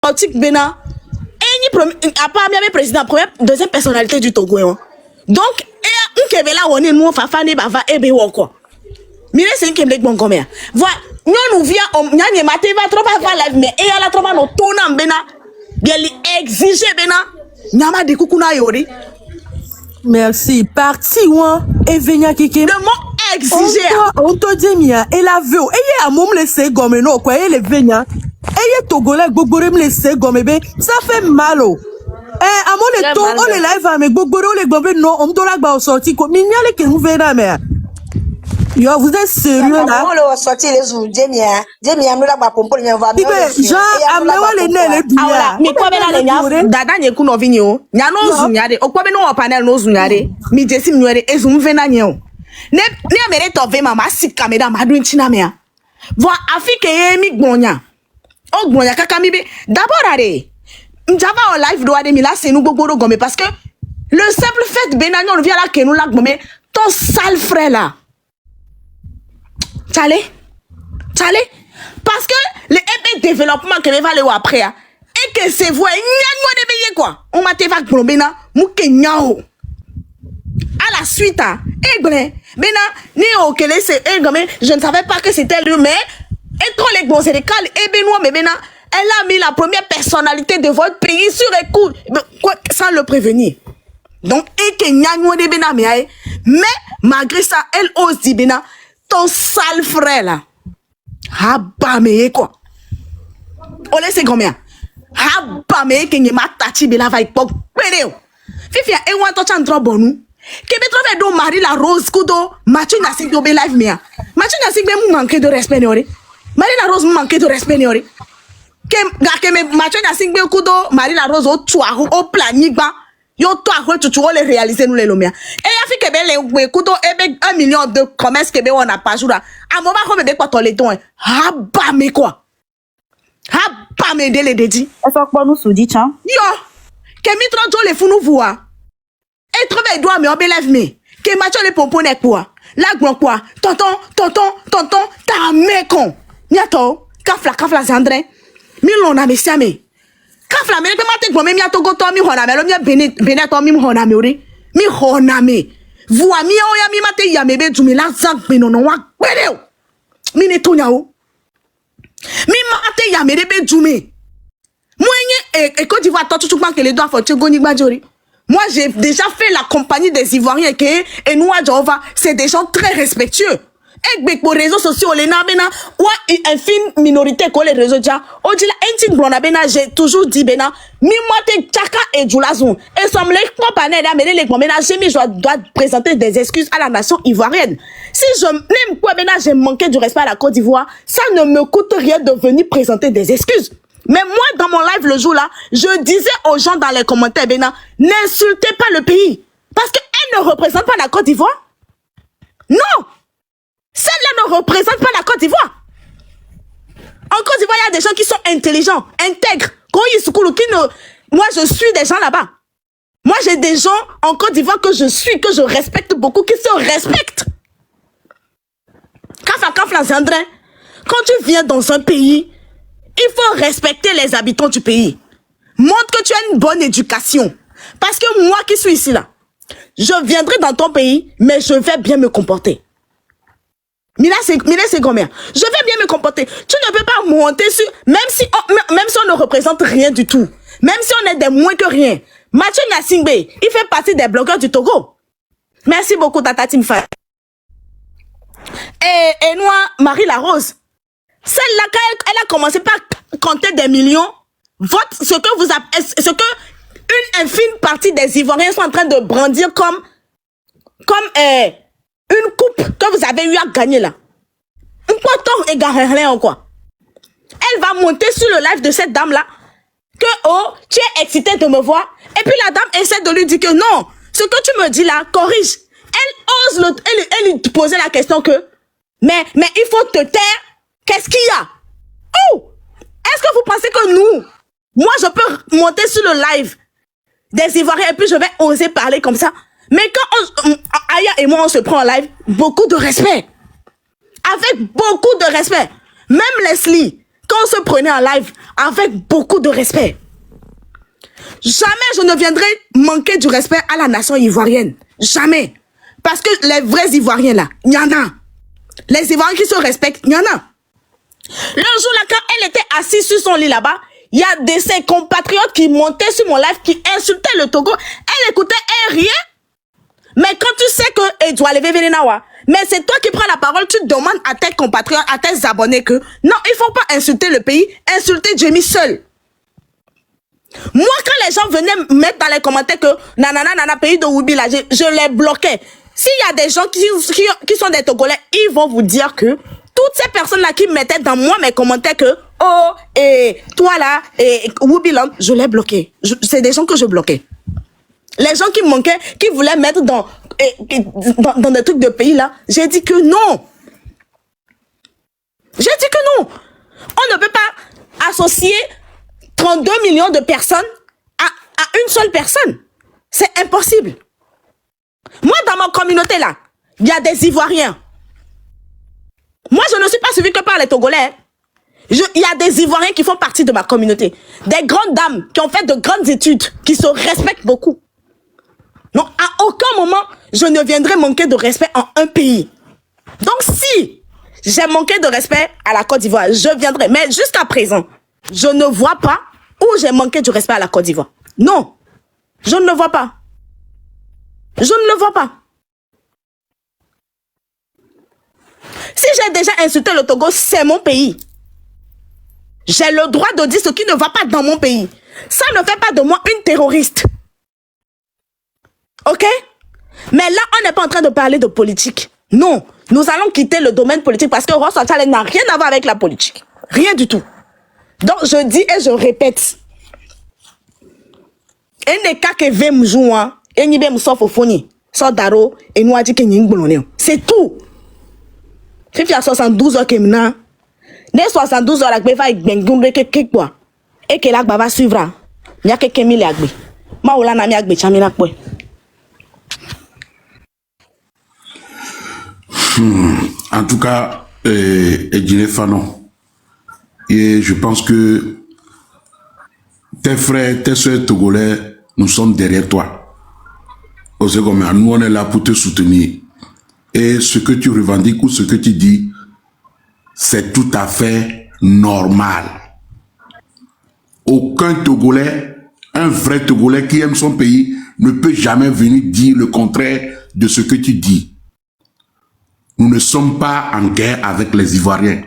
chaotique bena. À part bien président, première, deuxième personnalité du Togo. Hein. Donc, et un kebela on est nous fafane bava ebe woko. Mire c'est un kebela bon combien. Voilà, nous vient on nyanye maté va trop pas live mais et ala trop pas no tona bena. Bien li exiger bena. Nyama de kukuna yori. Merci. Parti ouan et venya kiki. Le mot exiger. On te dit mia et la veut. Et ya mom laisser gomme non quoi et le venya. Et ya togolais gbogbore me laisser gomme be. Ça fait mal oh. Eh à mon éton on les live avec gbogbore les gombe non on doit la ba sortir comme il y a les que nous verra mais. Yo, vous êtes sérieux là? On le sorti les jours, Jemia, nous la pompe, on va bien. Jean, amène les nez, les douilles. Mais quoi, ben, les dada, n'y a qu'une ovigno. N'y a non zouniade. Au quoi, ben, non, panel, non zouniade. Mi jessim, nous, et zoom venagno. Ne amène tove, maman, si caméra, madouin, chinamea. Voilà, affique, mi gbonya. Oh, gbonya, kakamibe. D'abord, allez. M'java en live, doit de mila, c'est nous, gogo, gomme, parce que le simple fait, benagnon, vient là, que nous, la gomme, ton sale frère, là. T'allez? Parce que le développement que va aller après, et que c'est vous, quoi. On m'a fait problème, moukenyao. À la suite, ni au Kélé, c'est je ne savais pas que c'était lui, mais, et trop les bons, c'est les cales, et Benoît, mais elle a mis la première personnalité de votre pays sur écoute, sans le prévenir. Donc, et que mais, malgré ça, elle ose dire, ton sale frère là. Habame quoi. On laisse combien? Habame que n'y ma tati bela va ipok. Pédéo. Fifia et ouan to chan trop bonou. Kebe trouve do Marie la Rose kudo. Mathieu n'a signé be live mea. Mathieu n'a signé mou manquer de respect neore. Marie la Rose mou manquer de respect neore. Que Mathieu n'a signé kudo. Marie la Rose au toit au planigba. Yo toi tu les réaliser nous les lomia et ya fi kebe le kudo ebe 1 million de commerce kebe on a pas jour à moment comme be quoi toleton ha ba me quoi ha ba me de le dedi e so po nous soudi chan yo ke mi tro jo le funu voix et trouver doit me obélève me ke macho le pompone quoi la gbon quoi tonton ta me con nyato kafla zandre mi lona me siame Kafla me mate gbo me mi atogo to mi hona me lo mi bene to mi hona me ori mi hona me voa mi o ya mi mate ya me be dumi la zak be no wa gbere o mi ne tonya o mi mate ya me be dumi moyenye et Côte d'Ivoire to tutu que les doigts faut goni gbajori. Moi j'ai déjà fait la compagnie des Ivoiriens et nous à Jehova c'est des gens très respectueux. Et pour les réseaux sociaux, les nabena, ou une fine minorité que les réseaux dia, on dit la intime blonde bena, j'ai toujours dit bena, mi moite tchaka et djoulazon. Et ça me lève pas pané d'amener les gomena, j'ai mis, je dois présenter des excuses à la nation ivoirienne. Si je n'aime pas bena, j'ai manqué du respect à la Côte d'Ivoire, ça ne me coûte rien de venir présenter des excuses. Mais moi, dans mon live le jour là, je disais aux gens dans les commentaires, bena, n'insultez pas le pays. Parce qu'elle ne représente pas la Côte d'Ivoire. Non! Celle-là ne représente pas la Côte d'Ivoire. En Côte d'Ivoire, il y a des gens qui sont intelligents, intègres. Moi, je suis des gens là-bas. Moi, j'ai des gens en Côte d'Ivoire que je suis, que je respecte beaucoup, qui se respectent. Quand tu viens dans un pays, il faut respecter les habitants du pays. Montre que tu as une bonne éducation. Parce que moi qui suis ici, là, je viendrai dans ton pays, mais je vais bien me comporter. Mila c'est combien? Je vais bien me comporter. Tu ne peux pas monter sur, même si on ne représente rien du tout. Même si on est des moins que rien. Mathieu Nassingbe, il fait partie des blogueurs du Togo. Merci beaucoup, Tata Timfa. Et nous, Marie la Rose. Celle-là, quand elle a commencé par compter des millions, ce que une infime partie des Ivoiriens sont en train de brandir comme une coupe que vous avez eu à gagner là. Un poton égaré rien quoi. Elle va monter sur le live de cette dame là. Que oh, tu es excitée de me voir. Et puis la dame essaie de lui dire que non, ce que tu me dis là, corrige. Elle ose elle lui poser la question que mais il faut te taire. Qu'est-ce qu'il y a? Oh! Est-ce que vous pensez que moi je peux monter sur le live des Ivoiriens et puis je vais oser parler comme ça? Mais quand Aya et moi on se prend en live, beaucoup de respect. Avec beaucoup de respect. Même Leslie, qu'on se prenait en live avec beaucoup de respect. Jamais je ne viendrai manquer du respect à la nation ivoirienne. Jamais. Parce que les vrais Ivoiriens là, il y en a. Les Ivoiriens qui se respectent, il y en a. Le jour là, quand elle était assise sur son lit là-bas, il y a de ses compatriotes qui montaient sur mon live, qui insultaient le Togo. Elle écoutait, elle riait. Mais quand tu sais que tu dois lever Vénénawa, mais c'est toi qui prends la parole, tu demandes à tes compatriotes, à tes abonnés que non, il faut pas insulter le pays, insulter Jamie seul. Moi, quand les gens venaient mettre dans les commentaires que nanana, pays de Woubi, là, je les bloquais. S'il y a des gens qui sont des Togolais, ils vont vous dire que toutes ces personnes-là qui mettaient dans moi mes commentaires que oh, et toi là, et Woubi Land, je les bloquais. C'est des gens que je bloquais. Les gens qui manquaient, qui voulaient mettre dans des trucs de pays là, j'ai dit que non. J'ai dit que non. On ne peut pas associer 32 millions de personnes à une seule personne. C'est impossible. Moi, dans ma communauté là, il y a des Ivoiriens. Moi, je ne suis pas suivi que par les Togolais. Il y a des Ivoiriens qui font partie de ma communauté. Des grandes dames qui ont fait de grandes études, qui se respectent beaucoup. Donc, à aucun moment, je ne viendrai manquer de respect en un pays. Donc, si j'ai manqué de respect à la Côte d'Ivoire, je viendrai. Mais jusqu'à présent, je ne vois pas où j'ai manqué du respect à la Côte d'Ivoire. Non, je ne le vois pas. Je ne le vois pas. Si j'ai déjà insulté le Togo, c'est mon pays. J'ai le droit de dire ce qui ne va pas dans mon pays. Ça ne fait pas de moi une terroriste. Ok? Mais là, on n'est pas en train de parler de politique. Non, nous allons quitter le domaine politique parce que Ross Challenge n'a rien à voir avec la politique. Rien du tout. Donc, je dis et je répète. C'est tout. Si tu as 72 heures, les 72 heures, il va y quoi. Et que là, va suivre. Il y a quelques milliers. En tout cas, Edine Fanon, et je pense que tes frères, tes soeurs togolais, nous sommes derrière toi. Nous, on est là pour te soutenir. Et ce que tu revendiques ou ce que tu dis, c'est tout à fait normal. Aucun Togolais, un vrai Togolais qui aime son pays, ne peut jamais venir dire le contraire de ce que tu dis. Nous ne sommes pas en guerre avec les Ivoiriens.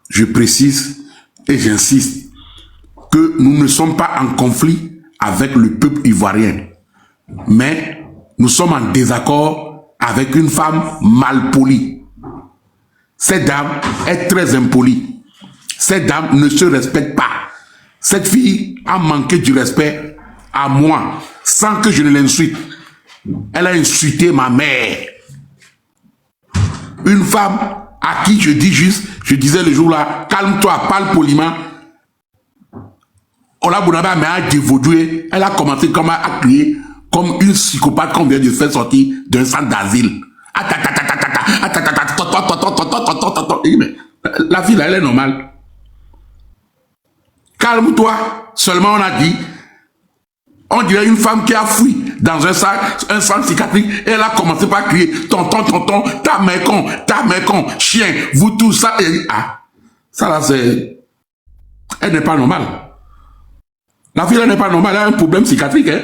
Je précise et j'insiste que nous ne sommes pas en conflit avec le peuple ivoirien. Mais nous sommes en désaccord avec une femme mal polie. Cette dame est très impolie. Cette dame ne se respecte pas. Cette fille a manqué du respect à moi sans que je ne l'insulte. Elle a insulté ma mère. Une femme à qui je dis juste, je disais le jour-là, calme-toi, parle poliment. Ola Bounaba m'a dévaudoué. Elle a commencé comme à crier comme une psychopathe qu'on vient de faire sortir d'un centre d'asile. La fille là, elle est normale. Calme-toi. Seulement on a dit, on dirait une femme qui a fui dans un centre psychiatrique et elle a commencé par crier tonton, ta mère con, chien, vous tous ça. Et, ça là c'est... Elle n'est pas normale. La fille elle n'est pas normale, elle a un problème psychiatrique. Hein?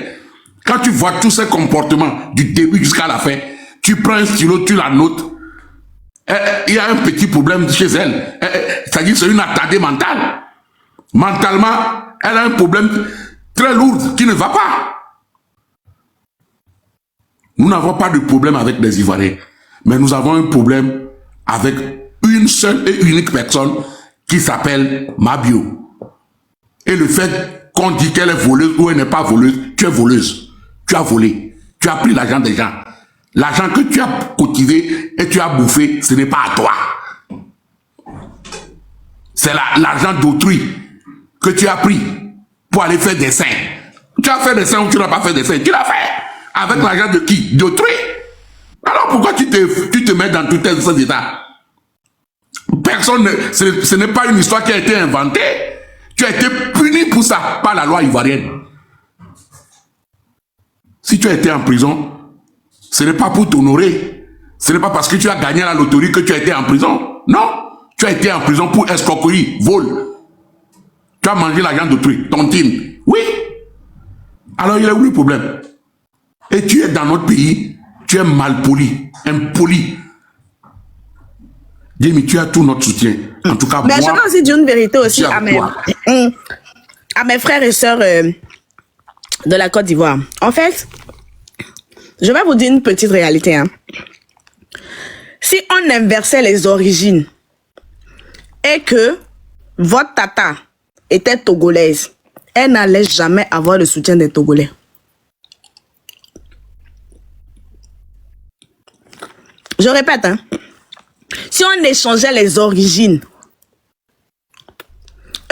Quand tu vois tous ces comportements du début jusqu'à la fin, tu prends un stylo, tu la notes. Il y a un petit problème chez elle. C'est-à-dire c'est une attardée mentale. Mentalement, elle a un problème très lourd qui ne va pas. Nous n'avons pas de problème avec les Ivoiriens, mais nous avons un problème avec une seule et unique personne qui s'appelle Mabio. Et le fait qu'on dit qu'elle est voleuse ou elle n'est pas voleuse, tu es voleuse. Tu as volé. Tu as pris l'argent des gens. L'argent que tu as cotisé et tu as bouffé, ce n'est pas à toi. C'est l'argent d'autrui que tu as pris pour aller faire des seins. Tu as fait des seins ou tu n'as pas fait des seins. Tu l'as fait. Avec l'argent de qui? D'autrui. Alors pourquoi tu te mets dans tout cet état? Personne, ce n'est pas une histoire qui a été inventée. Tu as été puni pour ça par la loi ivoirienne. Si tu as été en prison, ce n'est pas pour t'honorer. Ce n'est pas parce que tu as gagné la loterie que tu as été en prison. Non. Tu as été en prison pour escroquerie, vol. Tu as mangé l'argent d'autrui, tontine. Oui. Alors, il est où le problème? Et tu es dans notre pays, tu es malpoli, impoli. Jamie, tu as tout notre soutien. En tout cas, mais moi, je veux aussi dire une vérité aussi à mes frères et sœurs de la Côte d'Ivoire. En fait, je vais vous dire une petite réalité. Hein. Si on inversait les origines et que votre tata était togolaise, elle n'allait jamais avoir le soutien des Togolais. Je répète, hein. Si on échangeait les origines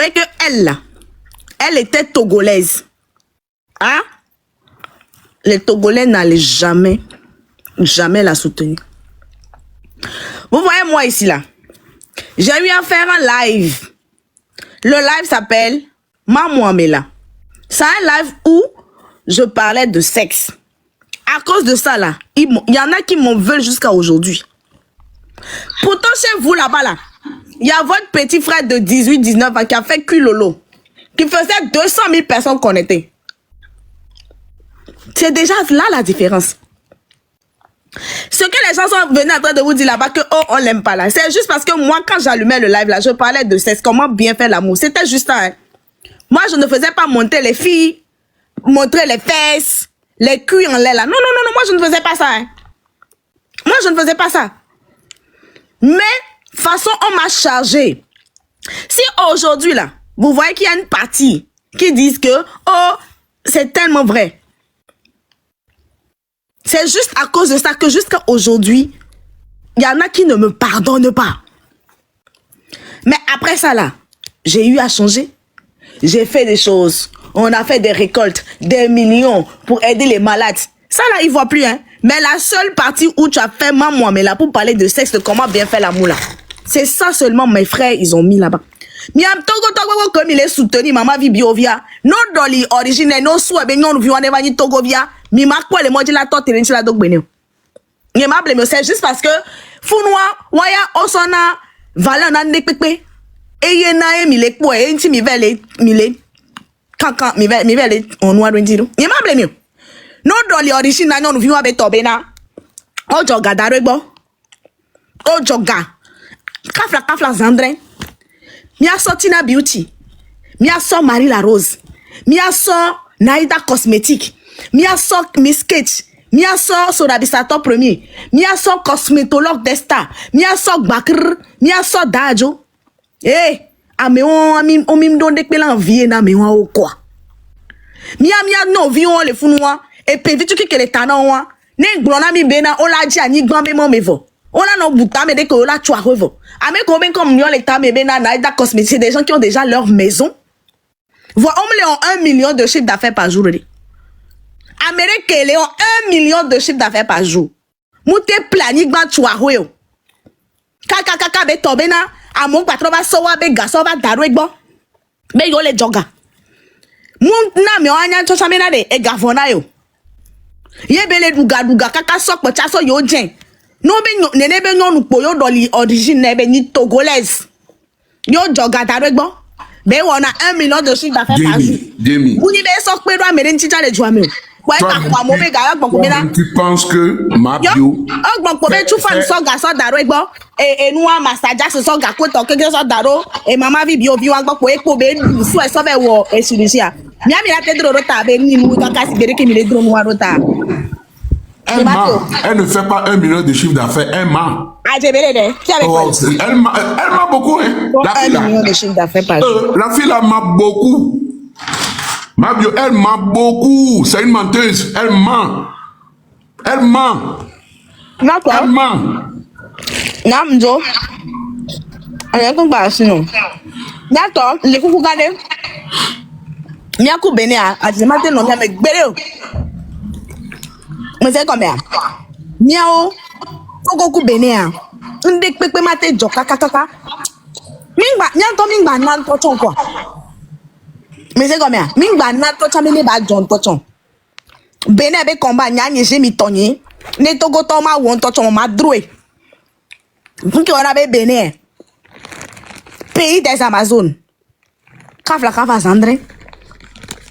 et que elle était togolaise, hein, les Togolais n'allaient jamais la soutenir. Vous voyez moi ici là, j'ai eu à faire un live. Le live s'appelle Mamouamela. C'est un live où je parlais de sexe. À cause de ça là, il y en a qui m'en veulent jusqu'à aujourd'hui. Pourtant, chez vous là-bas, là, il y a votre petit frère de 18-19 ans qui a fait culolo, qui faisait 200 000 personnes connectées. C'est déjà là la différence. Ce que les gens sont venus en train de vous dire là-bas que oh, on l'aime pas là, c'est juste parce que moi, quand j'allumais le live là, je parlais de sexe, comment bien faire l'amour. C'était juste ça. Hein. Moi, je ne faisais pas monter les filles, montrer les fesses, les culs en l'air là. Non, moi, je ne faisais pas ça. Hein. Moi, je ne faisais pas ça. Mais, façon, on m'a chargé. Si aujourd'hui, là, vous voyez qu'il y a une partie qui disent que, oh, c'est tellement vrai. C'est juste à cause de ça que jusqu'à aujourd'hui, il y en a qui ne me pardonnent pas. Mais après ça, là, j'ai eu à changer. J'ai fait des choses. On a fait des récoltes, des millions pour aider les malades. Ça, là, ils ne voient plus, hein. Mais la seule partie où tu as fait maman, mais là, pour parler de sexe, de comment bien faire l'amour, là. C'est ça seulement, mes frères, ils ont mis là-bas. Miam Togo, comme il est soutenu, maman vit biovia. Non, doli, origine, non, soit, ben, non, vivons, on est Togo via. Mi ma quoi, les mois de la torte, et la dog, ben, il m'a blâmé, c'est juste parce que, Founoua, waya, osona, valeur, nan, de pepe. Et yé na, et mille, quoi, et inti, mi vele, kankan, mi vele, on noir, il m'a blâmé. Non, doli, origine, non, vivons, avec Tobena. O joga, darego. O joga. Kafla, Zandrin. Mi a sorti na beauty. Mi a sorti Marie la Rose. Mi a sorti Naïda Cosmétique. Mi a sorti Miss Sketch. Mi a sorti Sorabisator Premier. Mi a sorti Cosmétologue d'Esta. Mi a sorti Bakr. Mi a sorti Dajo. Eh, ame on mim don dek pelan vie na me wan ou quoi. Mi a no vi on le funwa. Et puis vite que les tanans wa. Ne glona mi bena o la dia ni gban be mo mevo. On a nos boutons, mais dès que là, tu as revu. Avec combien comme nous, les tames, c'est des gens qui ont déjà leur maison. Voilà, on ont 1 million de chiffre d'affaires par jour. Amérique, ils ont 1 million de chiffre d'affaires par jour. Moute planique, tu as revu. Kaka, be tobena, à mon patron, va sowa, be gaso, va darwe, bon. Mais yo les joga. Moun na me anya to samena de e gavona yo. Ye bele duga, kaka sok, pochaso yo jen. Non, ben, nene ben non nous poyo doli origine nebe ni togolaise. Yo joga darego. Ben on a 1 million de chiffre d'affaires par jour. Demi. Vous n'y be sok pe do amere nticha le joame. Ouais ta kwa mo be ga gbon ko be na. Tu penses que ma bio gbon ko be tu fan so ga so darego e nu a massage so ga ko to keke so daro e mama vi bio wa gbon ko e ko be su e so be wo e sirisia. Mi ami la te dro ta be ni mu ka kasi bere ke mi le dro mu wa rota. Elle ne fait pas 1 million de chiffre d'affaires, elle ment. Ah, j'ai bien aidé. Elle ment beaucoup, hein. La fille, 1 million de chiffre d'affaires par jour. La fille, là, ment beaucoup. Ma bio, elle ment beaucoup. C'est une menteuse. Elle ment. Elle ment. Elle ment. Namjo. Elle est pas sinon. D'accord, les coucou gade. Miakou bene a dit matin non mais gbere. Mais c'est combien? Miao, Fogoku Bénéa. Un dek pepe mate joka kaka. mingba nan tochon quoi. Mais c'est combien? Mingba nan tochon mais ba John tochon. Bene be combat nyanye je mi tonye. Ne togo toma won tochon ma droué. Vous qui on a Bénin. Pays des Amazones. Kafla kafa Sandré.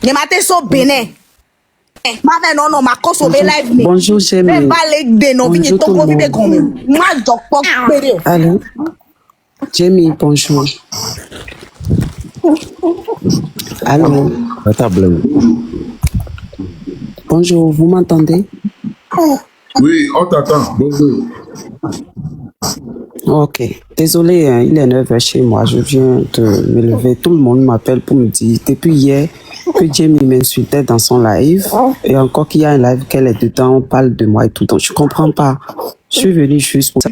Ye mate so Bénin. Ma fait non ma koso be live me. Bonjour Jamie. Me ba le de no vini to ko vibe comme. Moi jok pok pere. Allô. Jamie, bonjour. Allô. La table. Bonjour, vous m'entendez? Oui, on t'attend. Bonjour. Ok. Désolé, hein, il est 9h chez moi. Je viens de me lever. Tout le monde m'appelle pour me dire depuis hier que Jamie m'insultait dans son live. Et encore qu'il y a un live qu'elle est dedans, on parle de moi et tout. Donc je comprends pas. Je suis venue juste pour ça.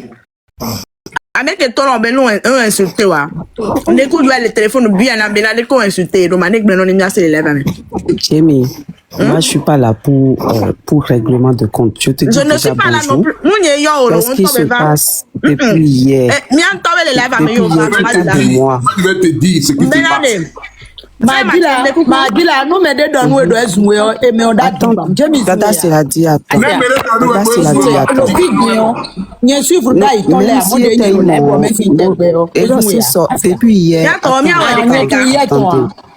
Avec le ton ben non insulté wa. On écoute le téléphone bien na ben na ko insulté do manek ben non ni assez élève. Jamie, moi je suis pas là pour règlement de compte. Je te dis je ne suis pas là non bonjour. plus. Nous n'y yo Qu'est-ce qui se passe depuis hier? Mi en tobe le live Depuis hier, tu parles de moi. Je vais te dire ce qui se passe. Madila, nous me donne nous de ezoué et me on Attends, Dada c'est dit attends. Dada c'est dit attends. Ni suivre da iton le Même si était et là c'est ça. Depuis hier.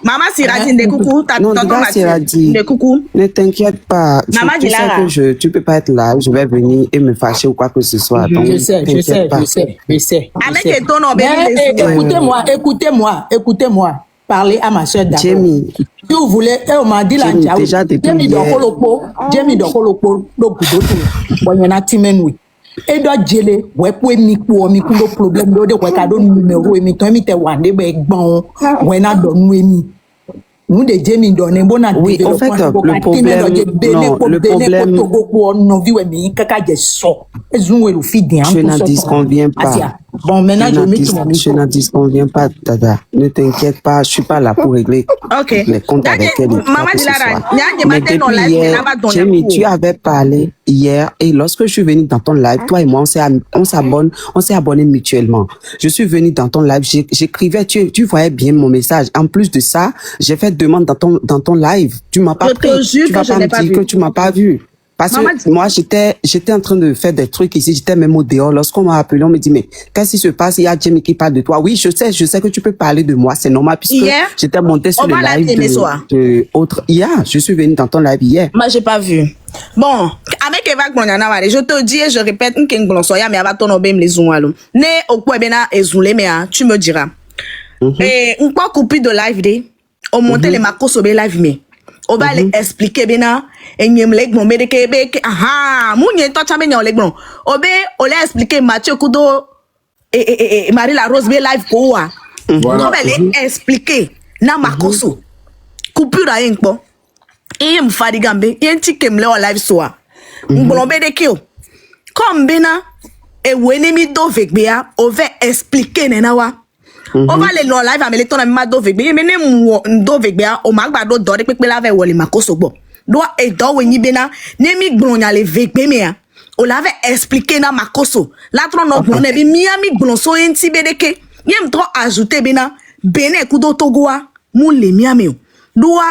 Maman Sirati de coucou, Non, Dada c'est dit. de coucou. Ne t'inquiète pas. Maman Tu sais que tu peux pas être là. Je vais venir et me fâcher ou quoi que ce soit. Donc, je sais. Avec le ton ben Écoutez-moi. Parlez à ma soeur d'abord. Jamie. Si vous voulez, on m'a dit la Jamie, déjà depuis hier. Jamie Dokolopo, Boyana Timenwi. Et doit geler, ouais, pour mikou, le problème de cadeau numéro, et mi te wande, bon, ouais, n'a donné mi. Nous, des Jamie donné, bon, oui, en fait, le problème, je n'en disconviens pas. Bon, maintenant, je n'en disconviens pas, Dada. Ne t'inquiète pas, je suis pas là pour régler les comptes avec elle. Mais depuis hier, Jamie, tu avais parlé hier et lorsque je suis venue dans ton live, toi et moi, on s'est abonné mutuellement. Je suis venue dans ton live, j'écrivais, tu voyais bien mon message. En plus de ça, j'ai fait demande dans ton live. Tu m'as pas pris. Tu vas pas me dire que tu m'as pas vu. Parce que moi, j'étais en train de faire des trucs ici, j'étais même au dehors. Lorsqu'on m'a appelé, on me dit, mais qu'est-ce qui se passe? Il y a Jamie qui parle de toi. Oui, je sais que tu peux parler de moi, c'est normal, puisque j'étais montée sur le live de autre. Hier, je suis venue dans ton live hier. Moi, j'ai pas vu. Bon, avec Eva Gbonyana, je te dis et je répète, mais avant ton obé les zoualo. Ne, au quoi bena et zoulé, mais tu me diras. Et on peut couper de live, on monte les macros au live, mais. On va les expliquer bien et n'y me bon mais que aha mounye to chame nyon legbon obe on l'a expliquer Mathieu Kudo et Marie la Rose be live ko wa on va les expliquer na makoso coupure a npo et me fadi gambe yen tikem le live soa ngbon be de ki o comme bena e weni mi do vegbea on va expliquer nena wa on va les non live avec les ton ma do vegbe mais ne do vegbe o ma gba do do de pepe la ve wole makoso gbo do e do we ni bena ne mi gbon ya le vegbe me o la ve expliquer na makoso la tron no gbon ne bi mi gbon so enti bedeke yem tro ajouter bena bene kudo togoa mu le mi o do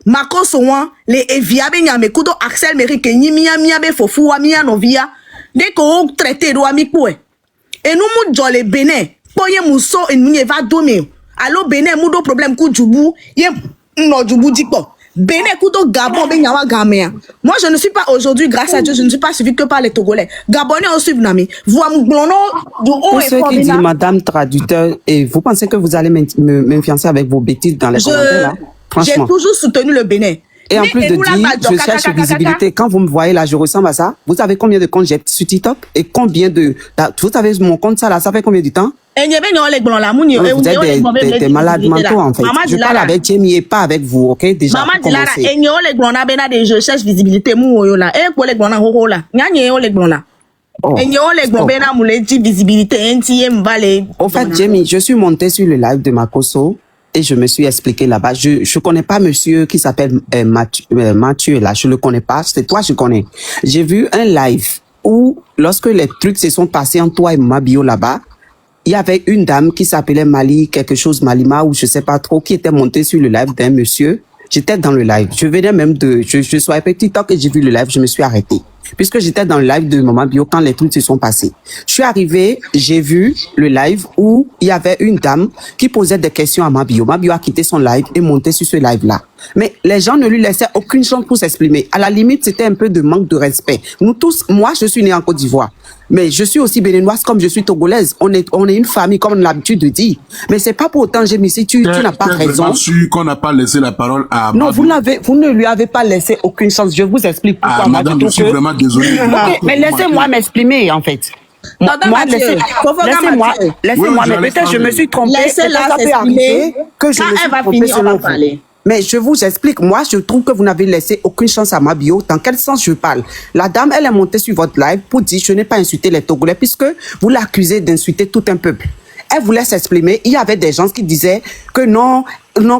makoso wan le evia be nya me kudo Axel Meri ke ni mi be fofu wa mi no via de ko traiter do mi po e nous mu jole bene Poye mousso et nous va domé. Allo Bénin moudo problème coup djoubou yé no djoubou dikpo. Bénin coudo Gabon ben yawa gamea. Moi je ne suis pas aujourd'hui grâce à Dieu je ne suis pas suivi que par les Togolais. Gabonais au suivre nami. Vois m'glono du haut et fort. Pour ceux qui disent madame traducteur et vous pensez que vous allez m'influencer avec vos bêtises dans les commentaires là? Franchement. J'ai toujours soutenu le Bénin. Et en plus de dire, je cherche visibilité. Quand vous me voyez là, je ressemble à ça. Vous savez combien de comptes j'ai sur TikTok? Et combien de... Vous savez mon compte ça là, ça fait combien de temps? Vous êtes des malades mentaux en fait. Je parle avec Jamie et pas avec vous, ok? Déjà, maman dit là, je cherche visibilité. Au fait, Jamie, je suis montée sur le live de Makoso. Et je me suis expliqué là-bas. Je connais pas monsieur qui s'appelle Mathieu là. Je le connais pas. C'est toi, je connais. J'ai vu un live où, lorsque les trucs se sont passés en toi et ma bio là-bas, il y avait une dame qui s'appelait Mali, quelque chose Malima, ou je sais pas trop, qui était montée sur le live d'un monsieur. J'étais dans le live. Je venais même je swipais TikTok et j'ai vu le live, je me suis arrêtée. Puisque j'étais dans le live de Maman Bio quand les trucs se sont passés. Je suis arrivée, j'ai vu le live où il y avait une dame qui posait des questions à Maman Bio. Maman Bio a quitté son live et monté sur ce live-là. Mais les gens ne lui laissaient aucune chance pour s'exprimer. À la limite, c'était un peu de manque de respect. Nous tous, moi, je suis née en Côte d'Ivoire. Mais je suis aussi béninoise comme je suis togolaise. On est une famille comme on a l'habitude de dire. Mais c'est pas pour autant, Jémi, si tu n'as pas raison. Je suis sûr qu'on n'a pas laissé la parole à... Non, vous ne lui avez pas laissé aucune chance. Je vous explique pourquoi. Madame, je suis vraiment désolé. Okay, mais laissez-moi m'exprimer, en fait. Laissez-moi, mais peut-être je me suis trompée. Laissez-la s'exprimer. Quand elle va finir, on va parler. Mais je vous explique, moi, je trouve que vous n'avez laissé aucune chance à Maman Bio. Dans quel sens je parle? La dame, elle est montée sur votre live pour dire, je n'ai pas insulté les Togolais, puisque vous l'accusez d'insulter tout un peuple. Elle voulait s'exprimer. Il y avait des gens qui disaient que non,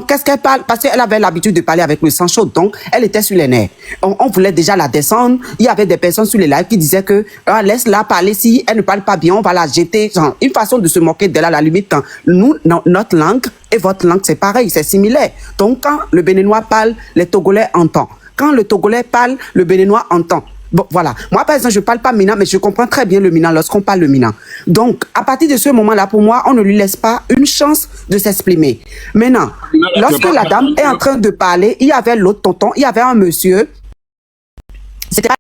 qu'est-ce qu'elle parle? Parce qu'elle avait l'habitude de parler avec le sang chaud, donc elle était sur les nerfs. On voulait déjà la descendre. Il y avait des personnes sur les lives qui disaient que laisse-la parler, si elle ne parle pas bien, on va la jeter. Genre, une façon de se moquer d'elle à la limite. Nous, notre langue et votre langue, c'est pareil, c'est similaire. Donc quand le Béninois parle, les Togolais entendent. Quand le Togolais parle, le Béninois entend. Bon, voilà. Moi, par exemple, je parle pas Mina, mais je comprends très bien le Mina lorsqu'on parle le Mina. Donc, à partir de ce moment-là, pour moi, on ne lui laisse pas une chance de s'exprimer. Maintenant, lorsque la dame est en train de parler, il y avait l'autre tonton, il y avait un monsieur. C'était pas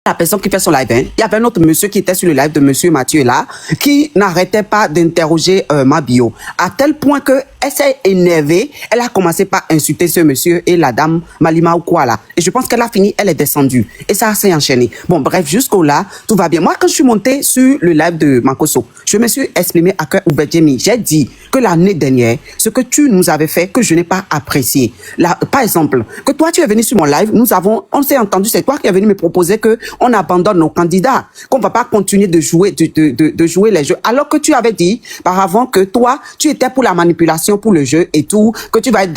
la personne qui fait son live, hein. Il y avait un autre monsieur qui était sur le live de monsieur Mathieu là, qui n'arrêtait pas d'interroger Maman Bio. À tel point que elle s'est énervée, elle a commencé par insulter ce monsieur et la dame Malima ou quoi là. Et je pense qu'elle a fini, elle est descendue. Et ça s'est enchaîné. Bon, bref, jusqu'au là, tout va bien. Moi, quand je suis montée sur le live de Mankoso, je me suis exprimée à cœur ouvert, Jamie. J'ai dit que l'année dernière, ce que tu nous avais fait, que je n'ai pas apprécié. Là, par exemple, que toi, tu es venu sur mon live, on s'est entendu, c'est toi qui es venu me proposer que on abandonne nos candidats, qu'on va pas continuer de jouer, de jouer les jeux. Alors que tu avais dit, par avant, que toi, tu étais pour la manipulation, pour le jeu et tout, que tu vas être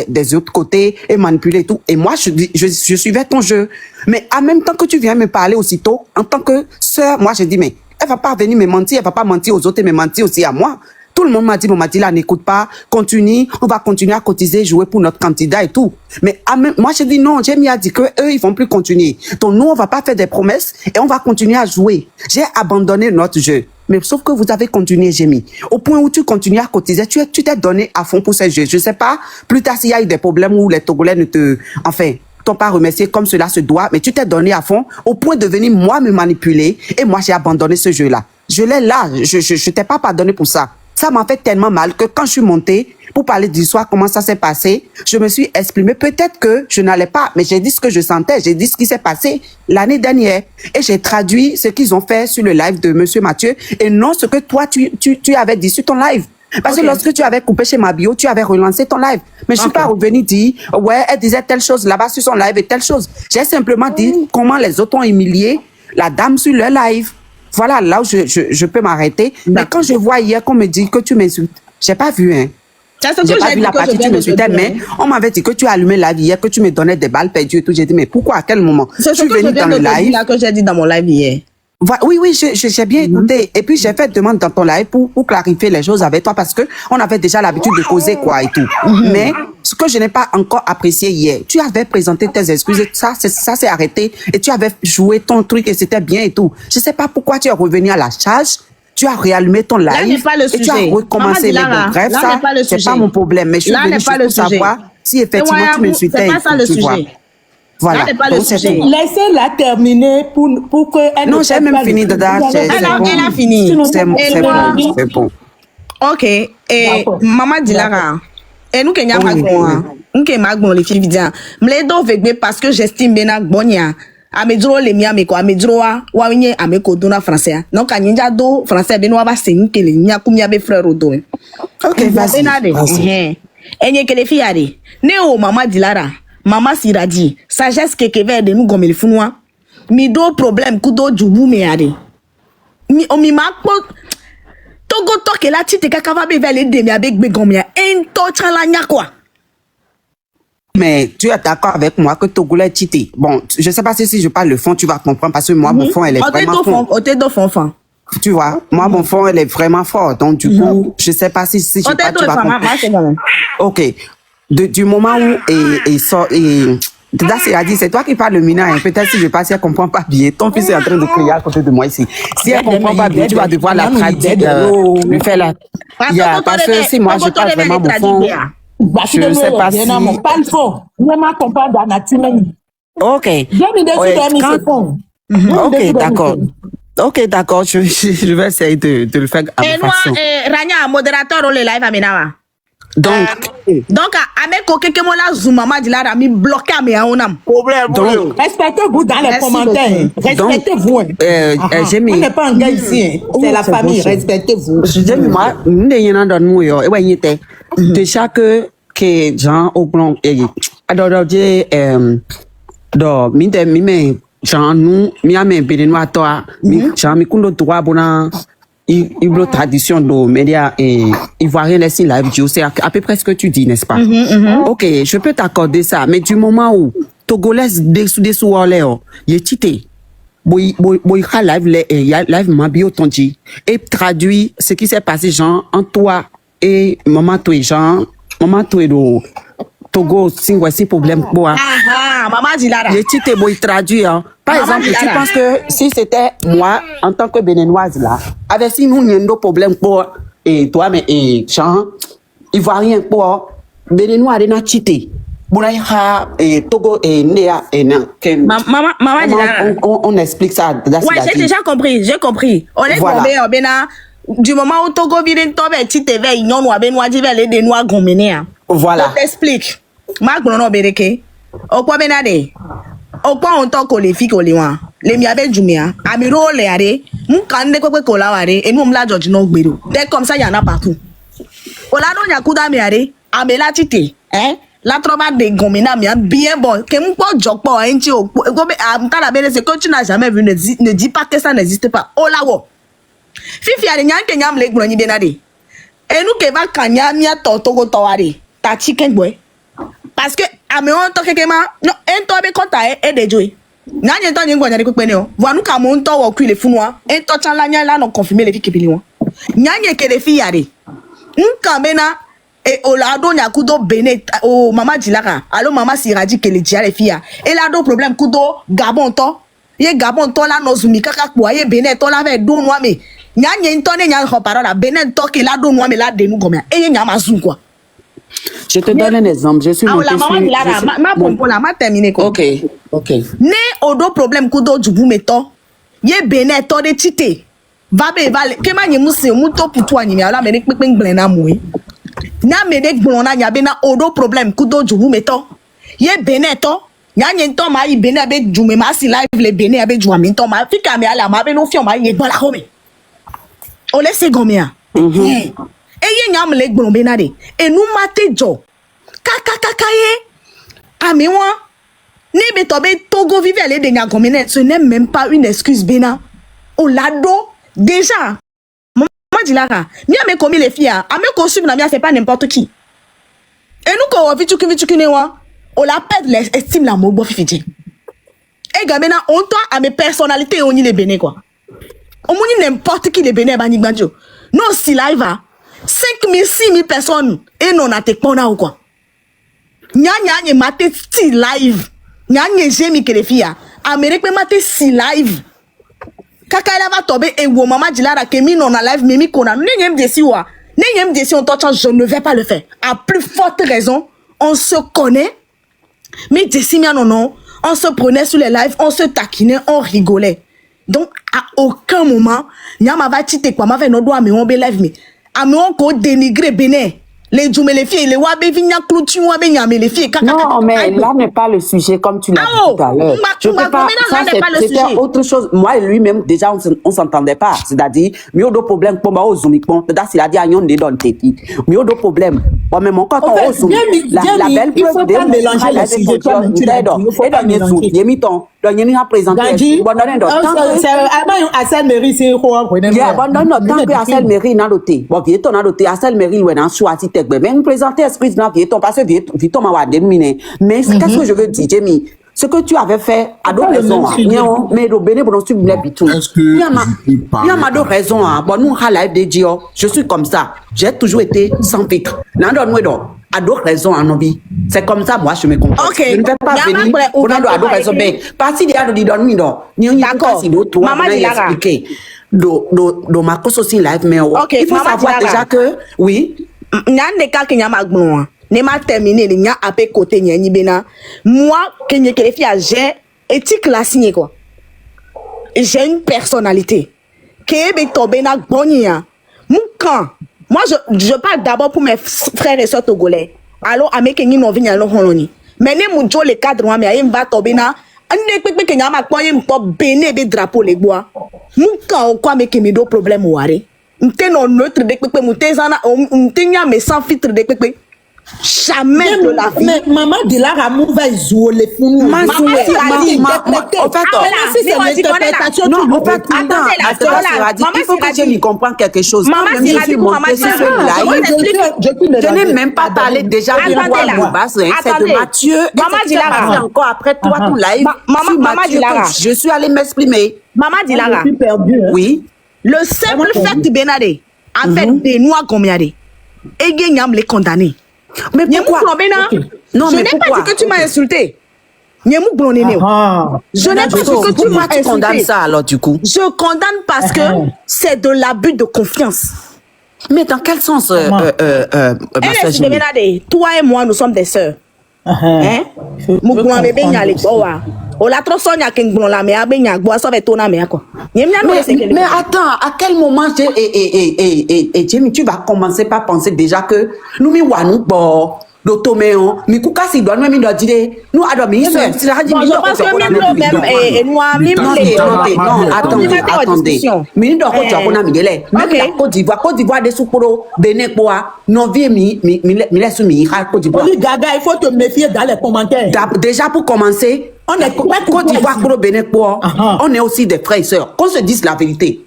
des autres côtés et manipuler et tout. Et moi, je suivais ton jeu. Mais en même temps que tu viens me parler aussitôt, en tant que sœur, moi, j'ai dit, mais elle va pas venir me mentir, elle va pas mentir aux autres et me mentir aussi à moi. Tout le monde m'a dit, là, n'écoute pas, continue, on va continuer à cotiser, jouer pour notre candidat et tout. Mais moi, j'ai dit non, Jamie a dit que eux, ils vont plus continuer. Donc, nous, on va pas faire des promesses et on va continuer à jouer. J'ai abandonné notre jeu. Mais sauf que vous avez continué, Jamie. Au point où tu continues à cotiser, tu t'es donné à fond pour ces jeux. Je sais pas, plus tard, s'il y a eu des problèmes où les Togolais t'ont pas remercié comme cela se doit, mais tu t'es donné à fond au point de venir, moi, me manipuler et moi, j'ai abandonné ce jeu-là. Je l'ai là. Je t'ai pas pardonné pour ça. Ça m'a fait tellement mal que quand je suis montée pour parler d'histoire, comment ça s'est passé, je me suis exprimée. Peut-être que je n'allais pas, mais j'ai dit ce que je sentais, j'ai dit ce qui s'est passé l'année dernière. Et j'ai traduit ce qu'ils ont fait sur le live de monsieur Mathieu et non ce que toi, tu avais dit sur ton live. Parce que lorsque tu avais coupé chez Maman Bio, tu avais relancé ton live. Mais je suis pas revenue dire, ouais, elle disait telle chose là-bas sur son live et telle chose. J'ai simplement dit comment les autres ont humilié la dame sur leur live. Voilà, là où je peux m'arrêter. Mais quand je vois hier qu'on me dit que tu m'insultes, j'ai pas vu, hein. J'ai pas vu la partie tu m'insultais, mais on m'avait dit que tu allumais la vie hier, que tu me donnais des balles perdues et tout. J'ai dit, mais pourquoi, à quel moment? C'est ce que je viens de te dire là, que j'ai dit dans mon live hier. Oui, j'ai bien écouté. Et puis, j'ai fait demande dans ton live pour clarifier les choses avec toi parce que on avait déjà l'habitude de causer quoi et tout. Mais ce que je n'ai pas encore apprécié hier, tu avais présenté tes excuses et ça s'est arrêté et tu avais joué ton truc et c'était bien et tout. Je sais pas pourquoi tu es revenu à la charge. Tu as réallumé ton live là n'est pas le sujet. Et tu as recommencé. Mais bon, bref, ça, c'est pas mon problème. Mais je suis venue pour savoir si effectivement tu m'insultais. C'est pas ça le sujet. Voilà. Laissez-la terminer pour que elle non, j'ai même fini de date. Elle a fini. C'est bon. Ok. Et Maman Dilara, et nous qui n'y a pas nous qui m'agbon les filles vidéo. M'ledo vegbe parce que j'estime bien bonia. Amedro le mi ameko amedro wa wenye ameko dona français. Donc anyinja do français beno ba sengi kele nya kumya be frère odo. Ok, vas-y. Enye kele fi ade. Ne o Maman Dilara. Maman Siradi, sagesse que keve de nous comme le funwa. Mi do problème kudo jubu me ade. Mi makpo togo toke la tite kakava be vele de mi avec begomia. Ento chala nya quoi. Mais tu es d'accord avec moi que Togolais tité. Bon, je sais pas si je parle le fond, tu vas comprendre parce que moi, mon fond, elle est vraiment fond. Ote do fond. Tu vois, moi, mon fond, elle est vraiment fort. Donc, du coup, je sais pas si je sais pas, tu vas comprendre. Ok. Du moment où il sort, là, c'est toi qui parles le minage. Peut-être si je passe, elle comprend pas bien. Ton fils est en train de crier à côté de moi ici. Si elle comprend pas bien, tu vas devoir la traduire, lui faire la... Parce que si moi, je parle vraiment mon fond, je ne sais pas si... Parle fort. Vraiment comprendre dans la nature. Ok. Ok, d'accord. Ok, d'accord, je vais essayer de le faire à ma façon. Rania, modérateur, on les live à Menawa. Donc, avec quelqu'un là, Zoumama dit là, mi bloqué à mes aonam. Donc, respectez-vous dans les commentaires. Respectez-vous. J'ai mis. On n'est pas un gars ici. C'est la famille. Respectez-vous. J'ai mis moi, nous n'ayons dans nous yo. Et ouais, il était déjà que Jean au blanc alors j'ai mine Jean nous mi ame béninois toi mi Jean mi kundo droit bona il tradition de médias et ivoirien laisser live vidéo c'est à peu près ce que tu dis n'est-ce pas? Ok, je peux t'accorder ça, mais du moment où Togolais dessous Orléans il est tité boy live ma bio tonji et traduit ce qui s'est passé Jean en toi et maman toi Jean maman toi do Togo si problème quoi maman dit là il est tité boy traduit hein. Par exemple, tu penses que si c'était moi, en tant que béninoise là, avec si nous n'avons pas problème pour et toi mais et Jean, ivoirien pour béninois de na chité. Bonaïha et Togo et Néa et Nan. Maman dit là. On explique ça. Ouais, j'ai déjà compris, j'ai compris. On est tombé au Bénin. Du moment où Togo vient tomber, chité vers Ignon ou Benoît dit vers les Dénois goméné. Voilà. Je t'explique. Marc Bono Bereke. Au quoi Benade? Au point on talk les filles les miabe jumia amiro le are mukande kwekwe kola ware et nous mla George no gbero dès comme ça il y en a partout ola no nyakuda mi are amela tite la trova de gomina mi bien bon que mu po jokpo enchi o gobe amtala bele c'est que tu n'as jamais vu ne dis pas que ça n'existe pas olawo fifi are nyanke nyam le gboro nyi benade et nous que va kanya mi togo toware ta chicken boy parce que améon to kekema no ento be konta e de joy nanye to nyi ngwanya de kwekpe ne o voanu ka mo nto wo kwi le funwa ento chan la nya la no confirmer le fi kebili won nyanye ke le fi yare nka bena e olado nya kudo bene o mama dilaka allo mama siraji ke le dia le fi ya e la do problème kudo gabon to ye gabon to la no zumi kaka po ye bene to la ve do noa me nyanye nto ne nya ho parola bene to ke la do noa me la de nu gomia e ye nya mazu quoi. Je te donne un exemple. Je suis montée ma terminé quoi. Ok. Ne odo problème kudo jubu meto. Ye bene to de tite. Va be vale. Kema nye muse muto putu anyi ala me de pepe ngble na mwe. Na me de gbon na be na odo problème kudo jubu meto. Ye bene to. Nya nye to ma yi bene be jume ma si live le bene be juwa me to ma fika me ala ma be no fion ma ye gbon la home. O le se gomia. Eye nyam le gbon be na de e nu mate jo kakakaye ami won ni be to be Togo vive aller de nyagomene ce n'est même pas une excuse bena o lado déjà maman dit là mi ame commis les filles ame ko suivre na mi c'est pas n'importe qui et nous ko vichuki ne wa o la perdre l'estime la mo bo fifiji e ga bena on toi à mes personnalités on y les bene quoi on moni n'importe qui les bene ba ni gbanjo non si live 5 000, 6 000 personnes et non a te pona ou quoi. Nyanya mate si live. Nyanya jemi que les filles. Amérique mate si live. Kaka ela va tomber et wo maman dit là que mi non a live mais mi kona. N'yem desi wa. N'yem desi on touche je ne vais pas le faire. À plus forte raison, on se connaît. Mais desi mi non. On se prenait sur les lives, on se taquinait, on rigolait. Donc à aucun moment, nyama va tite quoi ma fait no doit mais on be live mais améon ko dénigrer Bénin les djumé les filles les wabe vigna cloutu wabe nyame les filles non mais là n'est pas le sujet comme tu l'as dit tout à l'heure je peux pas ça c'était autre chose moi et lui-même déjà on s'entendait pas c'est-à-dire mieux de problème pour moi au zoom bon là c'est la dit ayon de don tepi mieux de problème bon mais mon quand on au zoom la belle preuve de mélanger les sujets tu l'adores et dans mes zoom il mis ton donc il a présenté bon c'est Assel Mairie c'est quoi bon non tant que Assel Mairie n'a doté bon vieton n'a doté Assel Mairie ouais dans choisi mais nous présenter esprit dans vieton parce que vieton m'a wa déminé mais qu'est-ce que je veux dire Jamie ce que tu avais fait a d'autres raisons. Mais le béné, bon, tu voulais bitou. Est-ce que il y a d'autres raisons. Bon, nous, à la FDJ, je suis comme ça. J'ai toujours été sans filtre. À d'autres raisons, en vie. C'est comme ça, moi, je me comprends. Ok. Je ne vais pas venir. On a d'autres raisons. Mais, parce qu'il y a des données, d'accord. Maman Dilara. Do ma cause aussi live, mais il faut savoir déjà que, oui. N'a des cas qui n'y a pas de ne m'a terminé, il y a un peu côté ni bena. Moi, que n'y a que les filles, j'ai éthique la signé quoi. J'ai une personnalité. Que est tombé na bonia. Mon camp. Moi, je parle d'abord pour mes frères et sœurs togolais. Alors, avec qui nous venons à l'Holoni. Mais ne mon les cadres, moi, mais il va tomber na. Un des pépés qui n'a pas quoi, il me béné des drapeaux les bois. Mon camp, quoi, mais qui me do problème ou arrêt. M'te non neutre des pépés, m'te mais sans filtre des pépés. Jamais de la vie. Mais maman Dilara va isoler pour nous. En fait, il faut que je lui comprenne quelque chose. Je n'ai même pas parlé déjà de moi. C'est de Mathieu. Maman Dilara. Encore après toi, tout live. Maman Dilara. Je suis allée m'exprimer. Maman Dilara. Oui. Le simple fait de Benade, avec des noirs comme yade, et Guéniam les condamner. Mais pourquoi? Non, je n'ai pas dit que tu m'as insulté. Je n'ai pas dit que tu m'as insulté. Tu condamnes ça alors du coup? Je condamne parce que c'est de l'abus de confiance. Mais dans quel sens, toi et moi, nous sommes des sœurs. Hein? Mais attends, à quel moment Jamie, tu vas commencer par penser déjà que nous mi wanou bon l'automéon, mi kuka si doit même dire nous adormi c'est la dit je pense que même et moi non attendez mi do ko tu na mi dele même la Côte d'Ivoire des souporo Bénin quoi non vie mi laisse mi Côte d'Ivoire Gaga, il faut te méfier dans les commentaires. Déjà pour commencer, on est Côte d'Ivoire pour Bénin quoi, on est aussi des frères et sœurs. Qu'on se dise la vérité.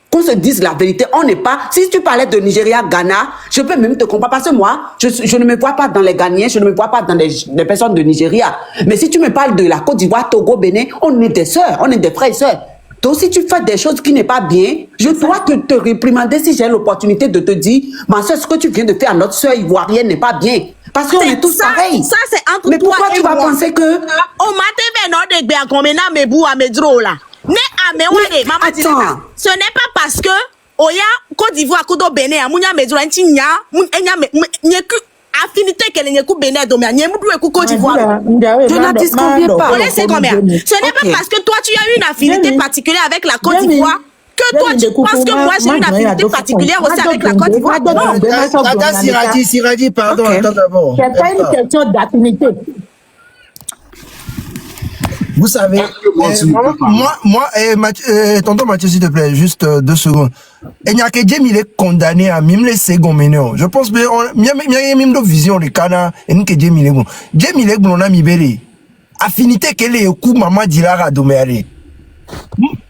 Qu'on se dise la vérité, on n'est pas. Si tu parlais de Nigeria, Ghana, je peux même te comprendre parce que moi, je ne me vois pas dans les Ghanéens, je ne me vois pas dans les personnes de Nigeria. Mais si tu me parles de la Côte d'Ivoire, Togo, Bénin, on est des sœurs, on est des frères et sœurs. Donc si tu fais des choses qui n'est pas bien, je dois te réprimander si j'ai l'opportunité de te dire, ma soeur, ce que tu viens de faire à notre soeur ivoirienne n'est pas bien. Parce qu'on est tous pareils. Ça c'est entre mais toi pourquoi tu vas penser que on m'a dit non de bien comme na me bou à me dro là. Ne amewade maman dit ce n'est pas parce que oya Côte d'Ivoire ko Bénin amunya me dro nti nya nyeku affinité qu'elle nyeku Bénin do me nyemu do eku Côte d'Ivoire. Je n'en disconviens pas. On laisse combien. Ce n'est pas parce que toi tu as une affinité particulière avec la Côte d'Ivoire que toi tu penses que moi j'ai une affinité particulière aussi avec la Côte d'Ivoire. Non. Siradi, pardon, attends d'abord. C'est pas une question d'affinité. Vous savez, tonton Mathieu, s'il te plaît, juste 2 secondes. Et n'y a que Dieu, il est condamné à même les secondes ménéo. Je pense que il y a même de vision de Cana et nous que Dieu, il est bon. Dieu, il est bon, on a mis béré. Affinité qu'elle est au coup, maman Dilara doméré.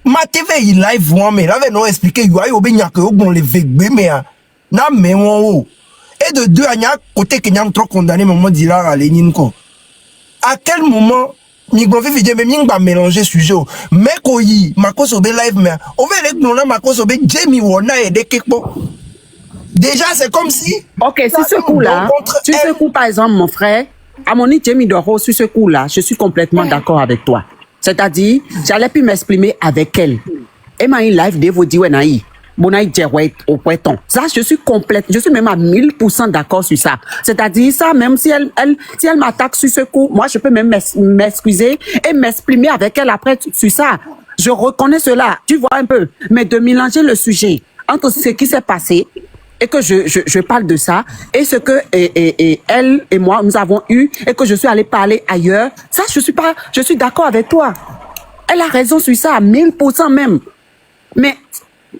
Ma TV, il live, mais là, non expliqué, il y a eu bien que bon les végbé, mais na mais on et de deux, il y a côté que n'y a trop condamné, maman Dilara, Lénine, quoi. À quel moment mi gonfé vidéo mais mi va mélanger sujet mais koyi mako sobe live mais on va les non mako sobe Jamie wona et des kekpo déjà c'est comme si OK sur ce coup là sur ce coup par exemple mon frère Amoni Jamie Doro sur ce coup là je suis complètement d'accord avec toi c'est-à-dire j'allais plus m'exprimer avec elle et ma live de vous dire naï Monaï Djerouet au poiton. Ça, je suis même à 1000% d'accord sur ça. C'est-à-dire, ça, même si elle m'attaque sur ce coup, moi, je peux même m'excuser et m'exprimer avec elle après sur ça. Je reconnais cela. Tu vois un peu. Mais de mélanger le sujet entre ce qui s'est passé et que je parle de ça et ce que, elle et moi, nous avons eu et que je suis allée parler ailleurs. Ça, je suis d'accord avec toi. Elle a raison sur ça, à 1000% même. Mais,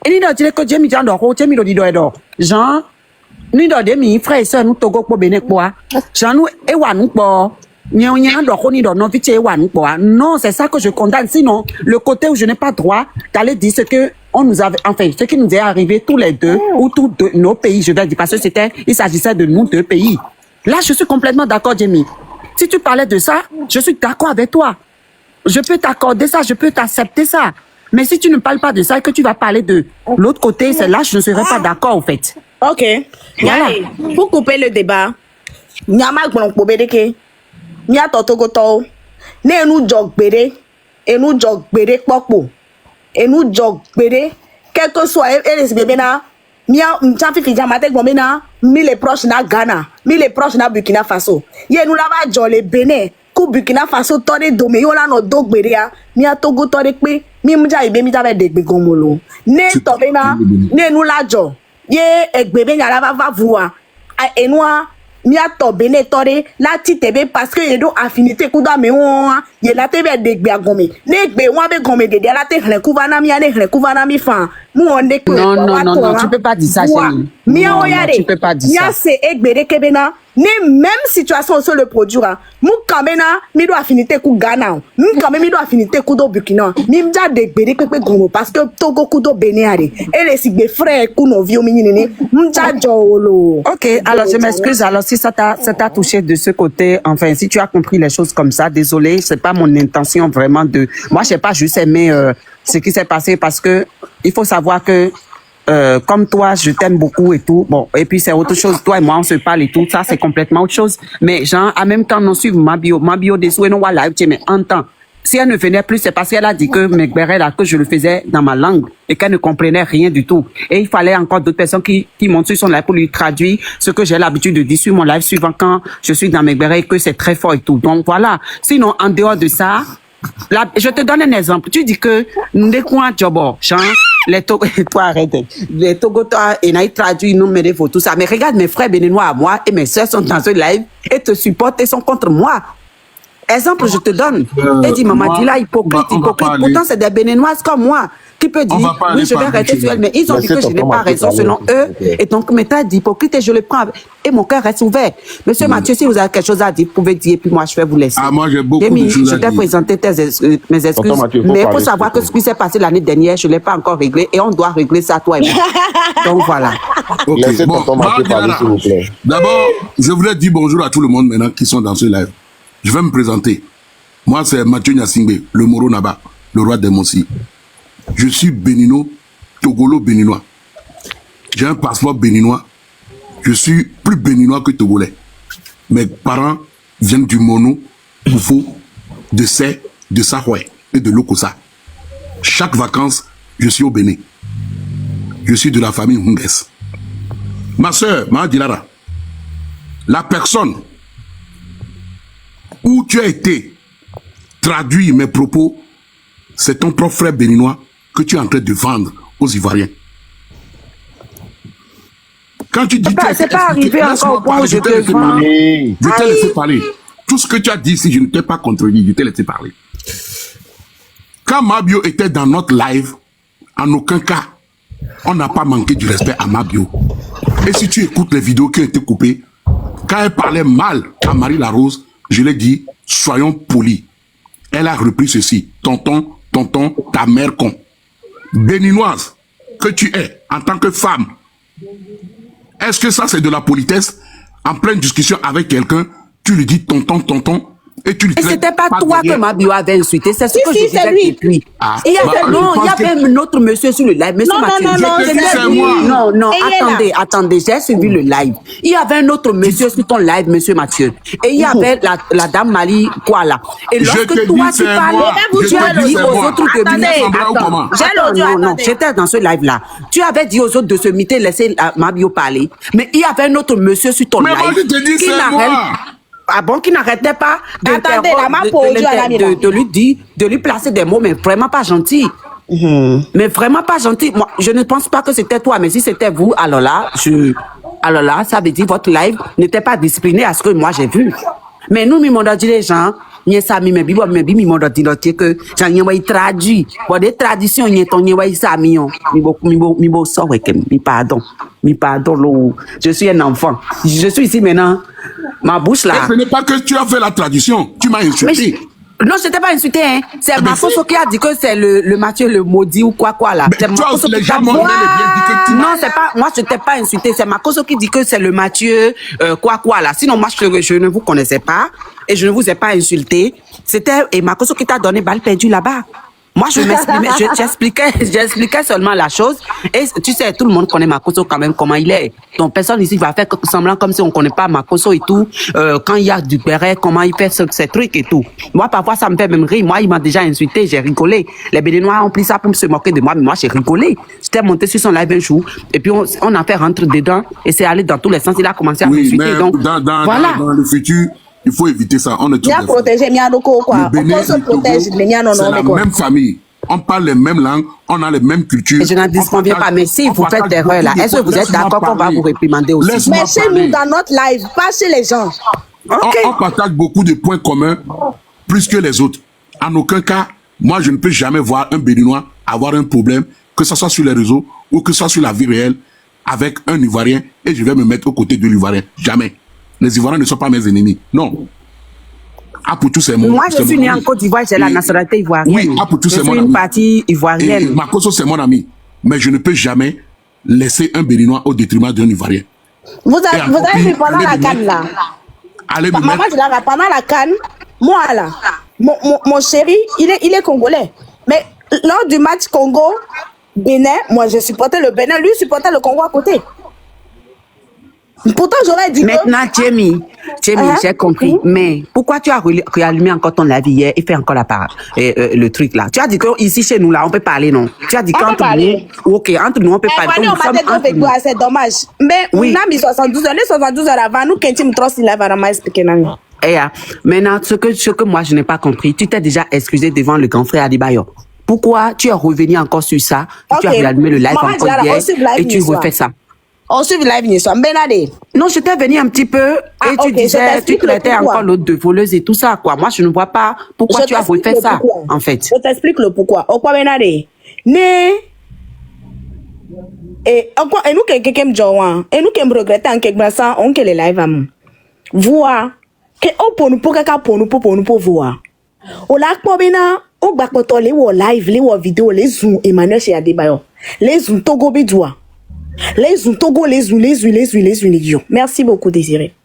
et ni dire que Jamie Jandoro, Jamie Lodido, Jean, ni do demi frère et sœur nous togo pour béné quoi. Jean nous et wanou pour. Non, c'est ça que je condamne. Sinon, le côté où je n'ai pas droit d'aller dire ce que on nous avait, enfin, ce qui nous est arrivé tous les deux, ou tous nos pays, je vais dire, parce que il s'agissait de nous 2 pays. Là, je suis complètement d'accord, Jamie. Si tu parlais de ça, je suis d'accord avec toi. je peux t'accorder ça, je peux t'accepter ça. Mais si tu ne parles pas de ça et que tu vas parler de l'autre côté, c'est là je ne serai pas d'accord, en fait. Ok. Voilà. Pour couper le débat, Nyama Gbon Pobedeke, Nya Totogoto, Ne nous jog bere, et nous jog bere Pokpo, et nous jog bere, quel que soit les bébéna, Mia Mchafi Fijamate Gomena, mille proches na Ghana, mille proches na Burkina Faso. Ye nous lava jolé Bénin, Kou Burkina Faso, Tore Dome, Yola no dog berea, Mia Togo Tore Kwe, Mi Mja Ibe Mija de Gomolo. Ne Tobena, Ne nous la jo. Ye ek bébé nyala va voir et noa mia to bene tore la ti tebe parce que yedo affinité kuda me won ye la tebe de gbe agome ne gbe won be gome de la te hlen kuvana mi ane hlen kuvana mi fan mu on de ko non, tu peux pas dire ça chérie. Mia Non, oyare tu peux pas dire ça. mia c'est ek bere kebena ne même situation sur le produira mu kamena mi do affinité ku Ghana mu kamena mi do affinité ku do Burkina mi mja de gbere pepe gomo parce que Togo ku do Benin are et les sigbe frère ku no vi o mi ni mja jolo. Ok, alors je m'excuse. Alors si ça t'a touché de ce côté, enfin si tu as compris les choses comme ça, désolé, c'est pas mon intention vraiment de. Moi, je sais pas juste aimé ce qui s'est passé parce que il faut savoir que comme toi, je t'aime beaucoup et tout. Bon, et puis c'est autre chose. Toi et moi, on se parle et tout. Ça, c'est complètement autre chose. Mais genre, en même temps, non suivre ma bio des souhaits non live, mais en temps. Si elle ne venait plus, c'est parce qu'elle a dit que que je le faisais dans ma langue et qu'elle ne comprenait rien du tout. Et il fallait encore d'autres personnes qui montent sur son live pour lui traduire ce que j'ai l'habitude de dire sur mon live suivant quand je suis dans Megbere et que c'est très fort et tout. Donc voilà. Sinon, en dehors de ça, là, je te donne un exemple. Tu dis que Ndekouan Djobo, Jean, toi arrête. Les Togotois, et Naï traduit, nous met des photos, tout ça. Mais regarde mes frères béninois à moi et mes soeurs sont dans ce live et te supportent et sont contre moi. Exemple, je te donne. Et dit, maman, dis là, hypocrite. Pourtant, c'est des béninoises comme moi qui peut dire, oui, je vais arrêter sur elle, mais ils ont dit que je n'ai pas raison selon eux. Et donc, mes tas d'hypocrite et je le prends. Et mon cœur reste ouvert. Monsieur Mathieu, si vous avez quelque chose à dire, vous pouvez dire, et puis moi, je vais vous laisser. Ah, moi, j'ai beaucoup de choses à dire. Je t'ai présenté mes excuses. Mais il faut savoir que ce qui s'est passé l'année dernière, je ne l'ai pas encore réglé. Et on doit régler ça, toi et moi. Donc, voilà. Ok, bon, d'abord, je voulais dire bonjour à tout le monde maintenant qui sont dans ce live. Je vais me présenter. Moi, c'est Mathieu Nyasingbe, le Moro Naba, le roi des Mossi. Je suis bénino, togolo-béninois. J'ai un passeport béninois. Je suis plus béninois que togolais. Mes parents viennent du Mono, Koufo, de Sé, de Sahoué et de Lokosa. Chaque vacances, je suis au Bénin. Je suis de la famille Hunges. Ma soeur, Maha Dilara, la personne où tu as été traduit mes propos, c'est ton propre frère béninois que tu es en train de vendre aux Ivoiriens. Quand tu dis... C'est pas arrivé encore au point où je te vends. Je t'ai laissé parler. Tout ce que tu as dit ici, je ne t'ai pas contredit, je t'ai laissé parler. Quand Mabio était dans notre live, en aucun cas, on n'a pas manqué du respect à Mabio. Et si tu écoutes les vidéos qui ont été coupées, quand elle parlait mal à Marie Larose, je l'ai dit, soyons polis. Elle a repris ceci. Tonton, ta mère con. Béninoise que tu es en tant que femme. Est-ce que ça c'est de la politesse? En pleine discussion avec quelqu'un, tu lui dis tonton, et tu lui et c'était pas toi que Mabio avait insulté, c'est ce que je disais depuis. Il y avait un autre monsieur sur le live, monsieur Mathieu. Non, attendez, j'ai suivi le live. Il y avait un autre monsieur sur ton live, monsieur Mathieu. Et il y avait la dame Mali Kuala. Et lorsque toi tu parlais, tu as dit aux autres que non, j'étais dans ce live-là. Tu avais dit aux autres de se miter, laisser Mabio parler. Mais il y avait un autre monsieur sur ton live qui n'arrête Ah bon, qui n'arrêtait pas de lui placer des mots, mais vraiment pas gentils. Mais vraiment pas gentils. Moi, je ne pense pas que c'était toi, mais si c'était vous, alors là, ça veut dire votre live n'était pas discipliné à ce que moi j'ai vu. Mais nous, mi m'ont dit les gens, mi ça mi m'ont dit que j'en ai traduit. Bon, des traditions, mi ça mi pardon, je suis un enfant. Je suis ici maintenant. Ma bouche là. Et ce n'est pas que tu as fait la tradition, tu m'as insulté. Non, je t'ai pas insulté, hein. C'est Makoso qui a dit que c'est le Mathieu le maudit ou quoi là. C'est Makoso qui a dit. Non, c'est pas, moi je t'ai pas insulté, c'est Makoso qui dit que c'est le Mathieu, quoi là. Sinon, moi je ne vous connaissais pas et je ne vous ai pas insulté. C'était, et Makoso qui t'a donné balle perdue là-bas. Moi, j'expliquais seulement la chose. Et tu sais, tout le monde connaît Makoso quand même, comment il est. Donc, personne ici va faire semblant comme si on connaît pas Makoso et tout. Quand il y a du béret, comment il fait ces trucs et tout. Moi, parfois, ça me fait même rire. Moi, il m'a déjà insulté, j'ai rigolé. Les Béninois ont pris ça pour se moquer de moi, mais moi, j'ai rigolé. J'étais monté sur son live un jour, et puis on a fait rentrer dedans, et c'est allé dans tous les sens. Il a commencé à m'insulter. Donc, voilà. Dans le futur, il faut éviter ça. On est tous protéger quoi. Le Bénin, c'est la même famille. On parle les mêmes langues, on a les mêmes cultures. Et je n'en disconviens pas, mais si vous faites d'erreur là, est-ce que vous êtes d'accord qu'on va vous réprimander aussi? Mais chez nous, dans notre live, pas chez les gens. On partage beaucoup de points communs, plus que les autres. En aucun cas, moi, je ne peux jamais voir un Béninois avoir un problème, que ce soit sur les réseaux ou que ce soit sur la vie réelle, avec un Ivoirien, et je vais me mettre aux côtés de l'Ivoirien. Jamais. Les Ivoiriens ne sont pas mes ennemis. Non. Pour tous, c'est mon. Moi, je suis né en Côte d'Ivoire, j'ai la nationalité ivoirienne. Oui, pour tous, c'est mon ami. Je suis une partie ivoirienne. Makoso, c'est mon ami. Mais je ne peux jamais laisser un Béninois au détriment d'un Ivoirien. Vous avez vu pendant la canne, là. Maman, pendant la canne, moi, là, mon chéri, il est congolais. Mais lors du match Congo-Bénin, moi, je supportais le Bénin, lui supportait le Congo à côté. Pourtant, j'aurais dit maintenant, Jamie, j'ai compris. Mais pourquoi tu as réallumé encore ton live hier et fait encore le truc là? Tu as dit qu'ici, chez nous, là, on peut parler, non? Tu as dit qu'entre nous, ok, entre nous, on peut parler. C'est dommage. Mais on a mis 72 heures, les 72 heures avant, nous, quand tu me trosses, il va vraiment expliquer. Maintenant, ce que moi, je n'ai pas compris, tu t'es déjà excusé devant le grand frère Adebayo. Pourquoi tu es revenu encore sur ça? Tu as réallumé le live encore hier et tu refais ça? On suit live Nissan. Benade. Non, je t'ai venu un petit peu et tu disais, tu traitais encore l'autre de voleuse et tout ça, quoi. Moi, je ne vois pas pourquoi tu as refait ça, en fait. Je t'explique le pourquoi. Pourquoi Benade? Ne. Et nous, quelqu'un me joint. Et nous, qui me regrettons en quelque chose, on que les live à moi. Voir. Que pour nous, pour voir. On l'a pas bena. On va pas les live, les vidéos, les zoom, Emmanuel chez Adebayo. Les zoom, Togo Bidoua. Les zoom Togo, les zoom. Merci beaucoup, Désiré.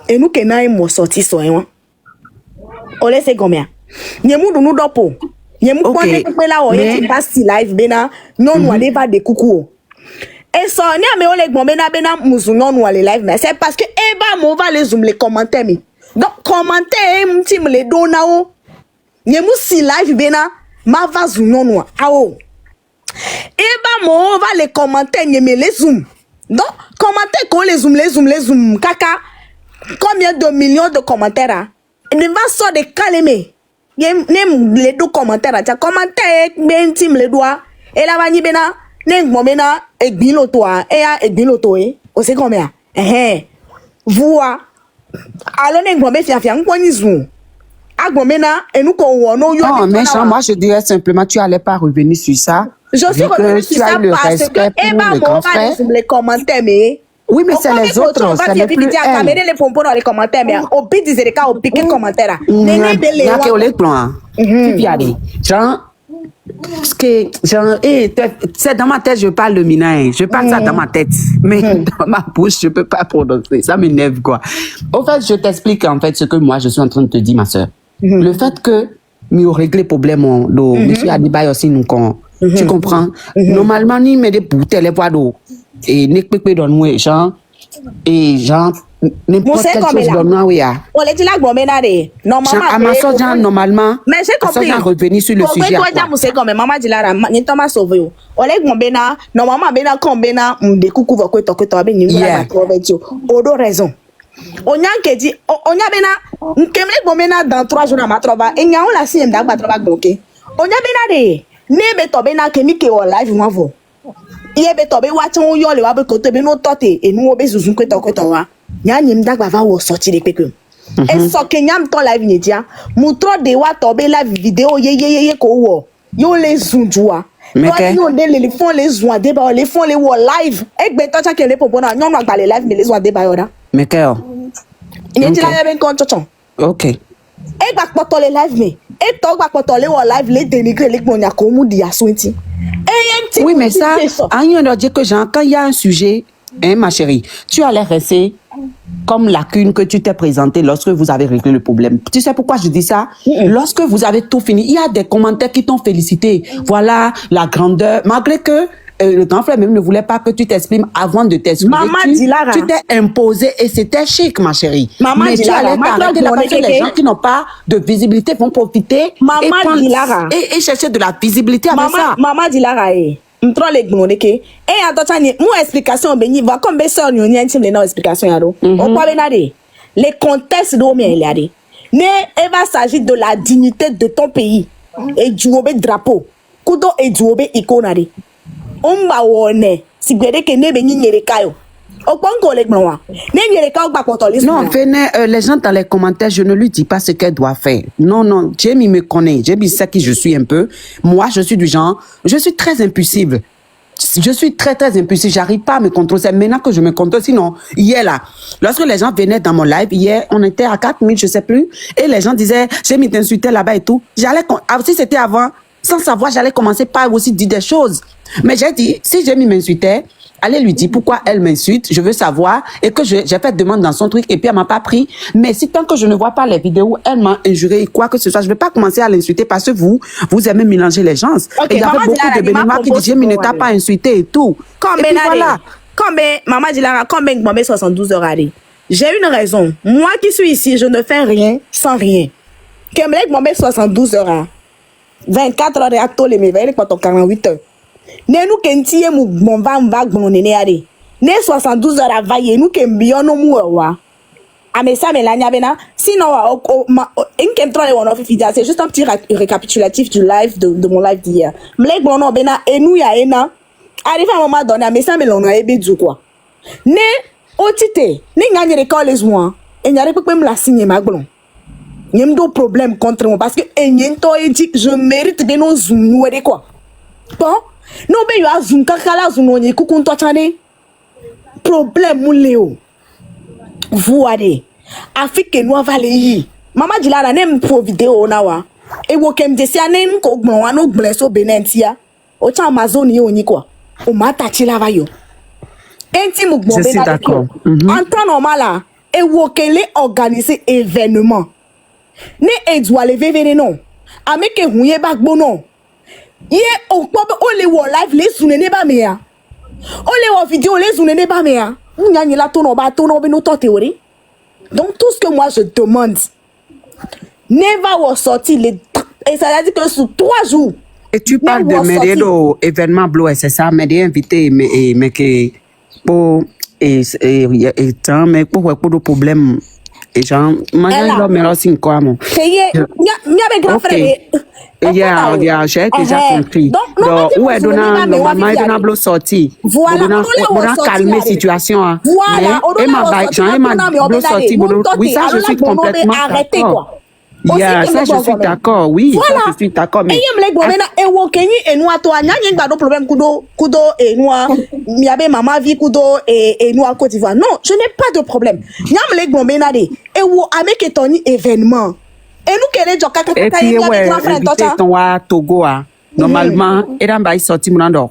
Et nous, qui n'avons sorti ça, on laisse combien? Nyemu nous dopo. Nyemu quand là, on est passé live, bena, non, nous allons pas de coucou. Et ça, mais on les bena, non, nous allons live, mais c'est parce que, on va les zoom, les commentaires, mais. Donc, commentaires, m'tim les donao. Nyemu si live, bena, ma va zoom, non, nous, ao. On va les commenter, les zoom. Donc, commenter qu'on les zoom, caca. Combien de millions de commentaires? Il va sortir de calmer. Les deux commentaires, tu commenter, ben tim les doigts. Et la vanille bena, bena, et biloto, et biloto, on sait combien. Vous, alors n'engomé fiafian, quoi ni zoom. Et nous, non, mais moi, je dirais simplement, tu n'allais pas revenir sur ça. Je suis revenu sur ça parce que les commentaires, mais. Oui, mais c'est les autres, c'est les plus les pompons dans les commentaires, mais au pire, ils étaient au piqué commentaire. C'est dans ma tête, je parle le minaï. Je parle ça dans ma tête. Mais dans ma bouche, je peux pas prononcer. Ça m'énerve, quoi. Au fait, je t'explique, en fait, ce que moi, je suis en train de te dire, ma soeur. Le fait que, nous réglé le problème, monsieur Adebayo aussi, nous, tu comprends? Normalement, ni me des bouteilles, les voix d'eau. Et n'est pas dans nous, genre, et genre, n'importe quelle chose dans nous, oui. On l'a dit là, normalement, mais j'ai compris. Revenu sur le sujet. Maman dit là, ni Thomas sauvé. On l'a dit, normalement, bena, comme bena, des coucou, va quoi, odo raison. On y a qui dit, on y a bena, bena, dans 3 jours à ma trova, et n'y a on la sienne d'agba trova bloqué. On y a bena de, ne betobena, que mi ke o live, moi, vous. Iye betobe watchon yo le wabe kote be no tote e nu obe zuzun kweto wa nya nyim dagba va wo sorti de pepe e so ke nyam to live ni dia mutro de wa tobe live vidéo ye ko wo yo le zunjua yo de le font les zoa de ba le font les wo live e gbe to cha ke le popo na nyon no agba le live me les zoa de ba yo da meke o ni ti la be kon chochon okay e gba poto le live me e Et toi, va quand on est en live, les dénigrer, les gnonia, comme on dit à Swinty. Oui, mais ça, on doit dire que Jean, quand il y a un sujet, hein, ma chérie, tu allais rester comme lacune que tu t'es présentée lorsque vous avez réglé le problème. Tu sais pourquoi je dis ça? Lorsque vous avez tout fini, il y a des commentaires qui t'ont félicité. Voilà la grandeur, malgré que le grand frère même ne voulait pas que tu t'exprimes avant de t'exprimer. Tu t'es imposé et c'était chic, ma chérie. Maman mais tu allais t'arrêter là parce que les gens qui n'ont pas de visibilité vont profiter et chercher de la visibilité avec ça. Maman dit Lara, m'trons les gnoneke. Attends, moi explication beni va comme besor ni oni intime na explication yaro. On parle nade. Les contextes do mi elade. Ne va s'agir de la dignité de ton pays et du drapeau. Kudo et du ikonade. On va wone si gbede ke ne beni nyereka yo. Non, les gens dans les commentaires, je ne lui dis pas ce qu'elle doit faire. Non, Jamie me connaît. Jamie sait qui je suis un peu. Moi, je suis du genre, je suis très impulsive. Je suis très impulsive. J'arrive pas à me contrôler. C'est maintenant que je me contrôle. Sinon, hier là, lorsque les gens venaient dans mon live, hier, on était à 4000, je sais plus, et les gens disaient, Jamie t'insultait là-bas et tout. Si c'était avant, sans savoir, j'allais commencer par aussi dire des choses. Mais j'ai dit, si Jamie m'insultait, allez lui dire pourquoi elle m'insulte, je veux savoir, et que j'ai fait demande dans son truc, et puis elle m'a pas pris. Mais si tant que je ne vois pas les vidéos où elle m'a injuré, quoi que ce soit, je vais pas commencer à l'insulter parce que vous aimez mélanger les gens. Okay, et il y avait beaucoup de bénévoles qui disaient, mais ne t'a pas insulté et tout. Et puis voilà. Maman dit là, quand même, 72 heures allez. J'ai une raison. Moi qui suis ici, je ne fais rien sans rien. Comme les 72 heures, 24 heures et à tous les méveils, quand on 48 heures. Ne nous kentie mu bomba mbagbono nene ade ne 72 heures avaye nous kembiono mu wa amesa melania bena sinon inkem le one of fidia. C'est juste un petit récapitulatif du live de mon live d'hier. Mlek bono bena enu ya ena arrive à un moment donné amesa melona ebedu quoi ne otite ne nganye recall les mois et nyare pe me la signer magbon nyem do problème contre moi parce que enyento e dit je mérite de nos zunoué quoi bon. Non, mais il y a un kakala zunoni kukunto chane. Problème mouleo. Vous allez. Afrique nous avale. Maman dit là, n'aime pro vidéo nawa. Et vous kem desi anem ko gbon anu bleso benentia. O cha Amazon yo ni quoi. O mata chi lava yo. Enti mu gbon benentia. D'accord. En temps normal là, et vous kele organiser événement. Ne edwa lever vene non. Ameke hunye bagbo non. Ye on le wo live les sunene ba mea. On le wo vidéo les sunene ba mea. Nyanye la tono ba tono be no théorie. Donc tout ce que moi je demande never was sorti les et ça veut dire que sur 3 jours. Et tu parles de Médélo événement bleu c'est ça Médé invité mais que pour et tant mais pour le problème et genre moi mais aussi quoi mon. Grand frère. J'ai déjà compris. Donc, où est normalement il doit sorti. Voilà, on a calmé situation. Voilà, et ma sorti. Oui, ça je suis complètement d'accord. Ça je suis d'accord. Oui, ça je suis d'accord. Mais et nous toi n'y a pas de problème kudo et nous miabe maman vie kudo et nous à Côte d'Ivoire. Non, je n'ai pas de problème. Nyam les gbomenade et wo avec ton événement. Et nous qui les joka et puis ouais Togo normalement et dans bail sorti mon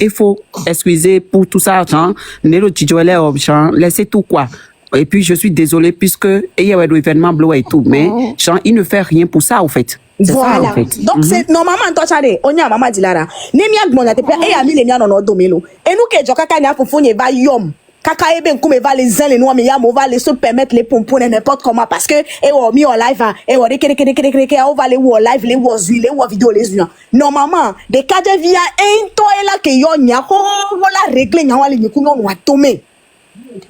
il faut excuser pour tout ça genre nelo tijolé genre laisser tout quoi et puis je suis désolée puisque il y a un événement bleu et tout mais genre il ne fait rien pour ça au fait. Voilà. Ça, en fait. Donc c'est normalement toi chale onya maman dilara nemi agbon te pe e ami le mi anono domelo et nous que joka kanya fofonye va yom kaka ebe nkume va les uns les noirs mais ya mo va les se permettre les pompons n'importe comment parce que et on mi en live et on on va les wo live les wo vidéo les yeux normalement des cas de via un to et là que yo nya ko la régler nya wale ni kuno wa tomé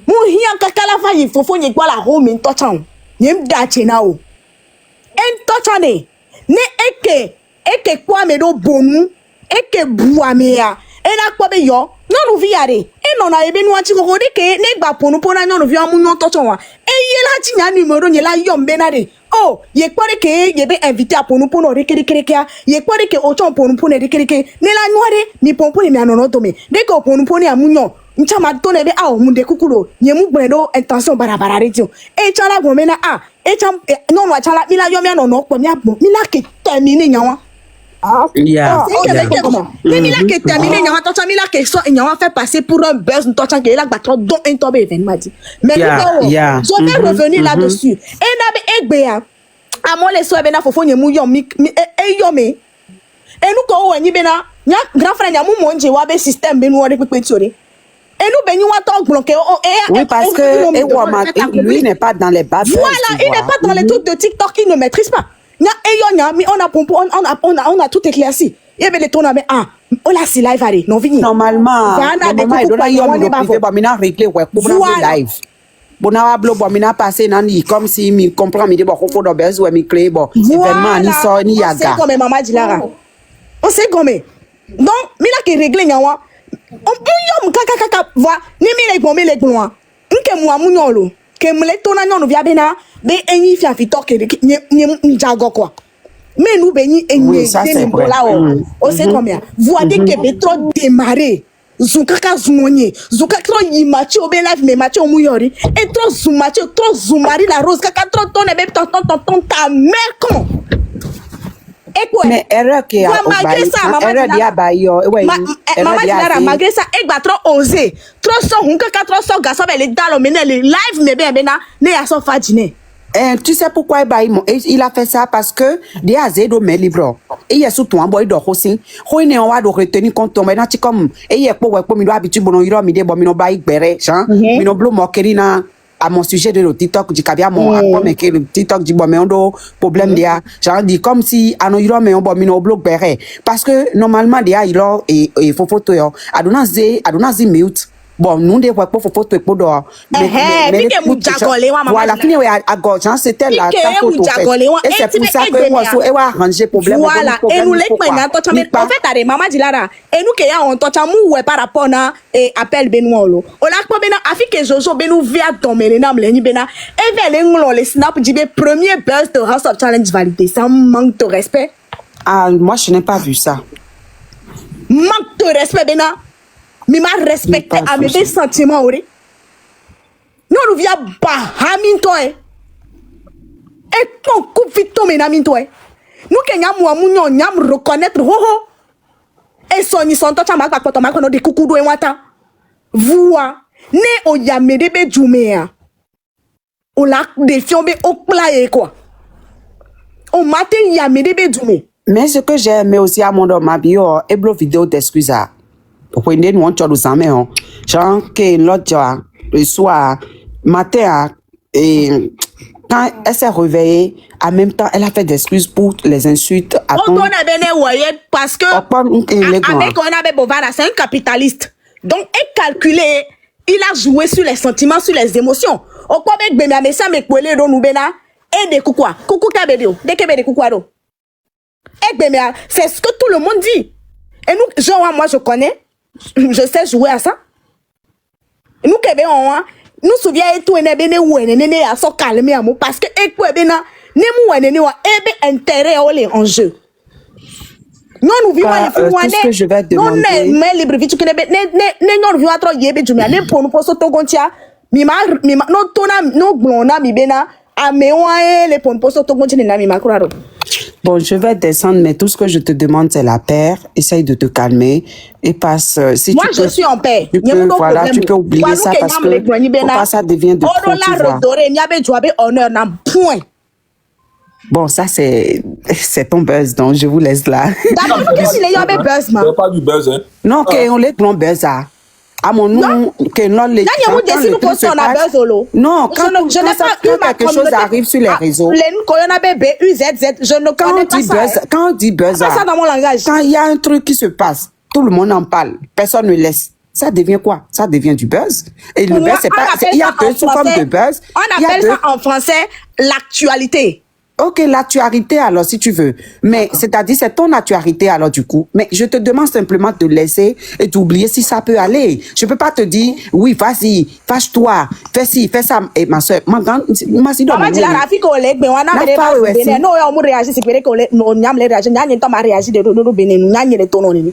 mu hiya kaka la fa yi fofonye gba la home in touchan nyem dache na o en touchane ne eke kwa me do bonu eke buamea e na kwa be yo non vi are e non na ebe nu achi ko de ke ne gba ponu pona non vi amu non touchon wa e ye la chi nya numéro nye la yom be na de oh ye kwa de ke ye be invité a ponu pona de kere ye kwa de ke o chon ponu pona de kere ne la nuare ni pompo ni anono to me de ko ponu pona amunyo nchama to ne be a o mu de kukulo nye mu gbedo intention barabara retio e chala go me na non, mila yo non, mila qui termine, Yeah. Mila qui termine, mila qui sort, fait passer pour un buzz, qui est là, dont un tombé événement. Mais je vais revenir là-dessus. Et n'a à moi les soeurs bena fofo nyemu yom mi yome e nous ko wani bena nya grand frère nya mu monje wa be système benu wori pepe tiore et nous benu wa to bloqué oui parce que lui n'est pas dans les bas voilà il n'est pas dans les trucs de TikTok qu'il ne maîtrise pas nya e nya mi on a tout éclairci et ben les tourna mais on la si live allez non vini normalement il doit y avoir mina réglé ouais pour live Bonawa blo bo mina passé nani comme si mi comprend mi de bo fo do bezu mi créer bon événement ni so ni yaga. C'est comme maman Dilara. On sait comme donc mi la qui régler nyawa. On yom kaka va ni mi le bombe le gloa. Nke mu amunyolo ke mu le tona nyonu via bena be enyi fi afito ke ni jago quoi. Mais nous béni enyi de là on sait combien. Voyez que be trop démarrer. Zukaka zumonye zukaka yimachi obe live me machi omuyori et trop zumachi trop zumari la rose kaka trop tonne be tonton ta mère et quoi mais erreur qui a malgré ça erreur dia ba yo maman Dilara malgré ça e gba trop osé trop so hunkaka trop so gaso be le dalo mena le live me be bena ne ya so fadine. Tu sais pourquoi il a fait ça parce que des azedo mais libre et il y a surtout un boy de aussi on est en de retenir compte maintenant tu comme et il y a pas mi doit habitude bon il mi de bon mi no ba igbere chan mi no blo moquerie na à mon sujet de le TikTok du kabia mon mais que le TikTok du bon mais on do problème dia genre dit comme si ano iro mais on bon mi no blo bere parce que normalement dia il et faut photo yo adona zi mute. Bon, nous devons pas faire photo pour dehors. Mais voilà, fini à gauche, c'était là. Et c'est pour ça que moi, je vais arranger problème. Voilà, et nous les prenons. En fait, maman Dilara, et nous qui avons un par rapport à appel Benouolo. On a pas bien affiché Jojo Benou via tomber les noms les bena. Et vers les snap du premier buzz de House of Challenge validé. Ça manque de respect. Ah, moi, je n'ai pas vu ça. Manque de respect, Bena. Mais m'a respecté à mes sentiments, oui. Nous, nous via Bahaminto, et ton coup vite tomber Naminto, nous, qui nous reconnaître, et son tonton, ma papa, ton macan, de coucou, et wata. Voua, ne o yame de bedjoumea. O la défiombe au playe, quoi. O matin yame de bedjoumé. Mais ce que j'ai aimé aussi à mon homme, ma bio, et blo vidéo d'excuses. Pourquoi ils ne vont pas nous amener, genre que l'autre le soir, matin, et quand elle s'est réveillée, en même temps, elle a fait des excuses pour les insultes. On a bien parce que avec on a Bovara, c'est un capitaliste. Donc, il calculé, il a joué sur les sentiments, sur les émotions. Au quoi avec Bemia Messa, mais Kwele Ronou Bena, et des coucou, coucou Kabedio, des Kébé des coucouado. Et Bemia, c'est ce que tout le monde dit. Et nous, genre, moi, je connais. Je sais jouer à ça. Nous Québec nous souviens et tout ne bene ou ne à so calmer amour parce que et quoi bena ne mu ne wa ebe intérêt en jeu. Non nous vivons les ce que je vais demander. Non mais libre vite que ne non vivons trop yebe jumia ne pour nous poso to gontia mi no tona no blona mi bena a me wa le pour nous poso to gontia na mi makuraro. Bon, je vais descendre, mais tout ce que je te demande, c'est la paix. Essaye de te calmer et passe. Si moi, tu je suis en paix. Tu peux, voilà, tu peux oublier ça parce que pas ça devient de trop, tu vois. Bon, ça, c'est ton buzz, donc je vous laisse là. D'accord, qu'est-ce qu'il y a un buzz, man? Pas du buzz, hein? Non, qu'on les plomb buzz, à mon nom, que non, les non, quand quelque chose arrive sur les réseaux, quand on dit buzz, quand il y a un truc qui se passe, tout le monde en parle, personne ne laisse. Ça devient quoi? Ça devient du buzz. Et le buzz, c'est pas, il y a deux formes de buzz. On appelle ça en français l'actualité. Ok, l'actualité alors si tu veux, mais c'est-à-dire c'est ton actualité alors du coup, mais je te demande simplement de laisser et d'oublier si ça peut aller. Je peux pas te dire oui vas-y, fâche-toi, fais ci, fais ça. Et ma soeur, ma si doit me dire la fille collègue mais on a non on réagit c'est que on réagit de nous bénin nous le tono ni.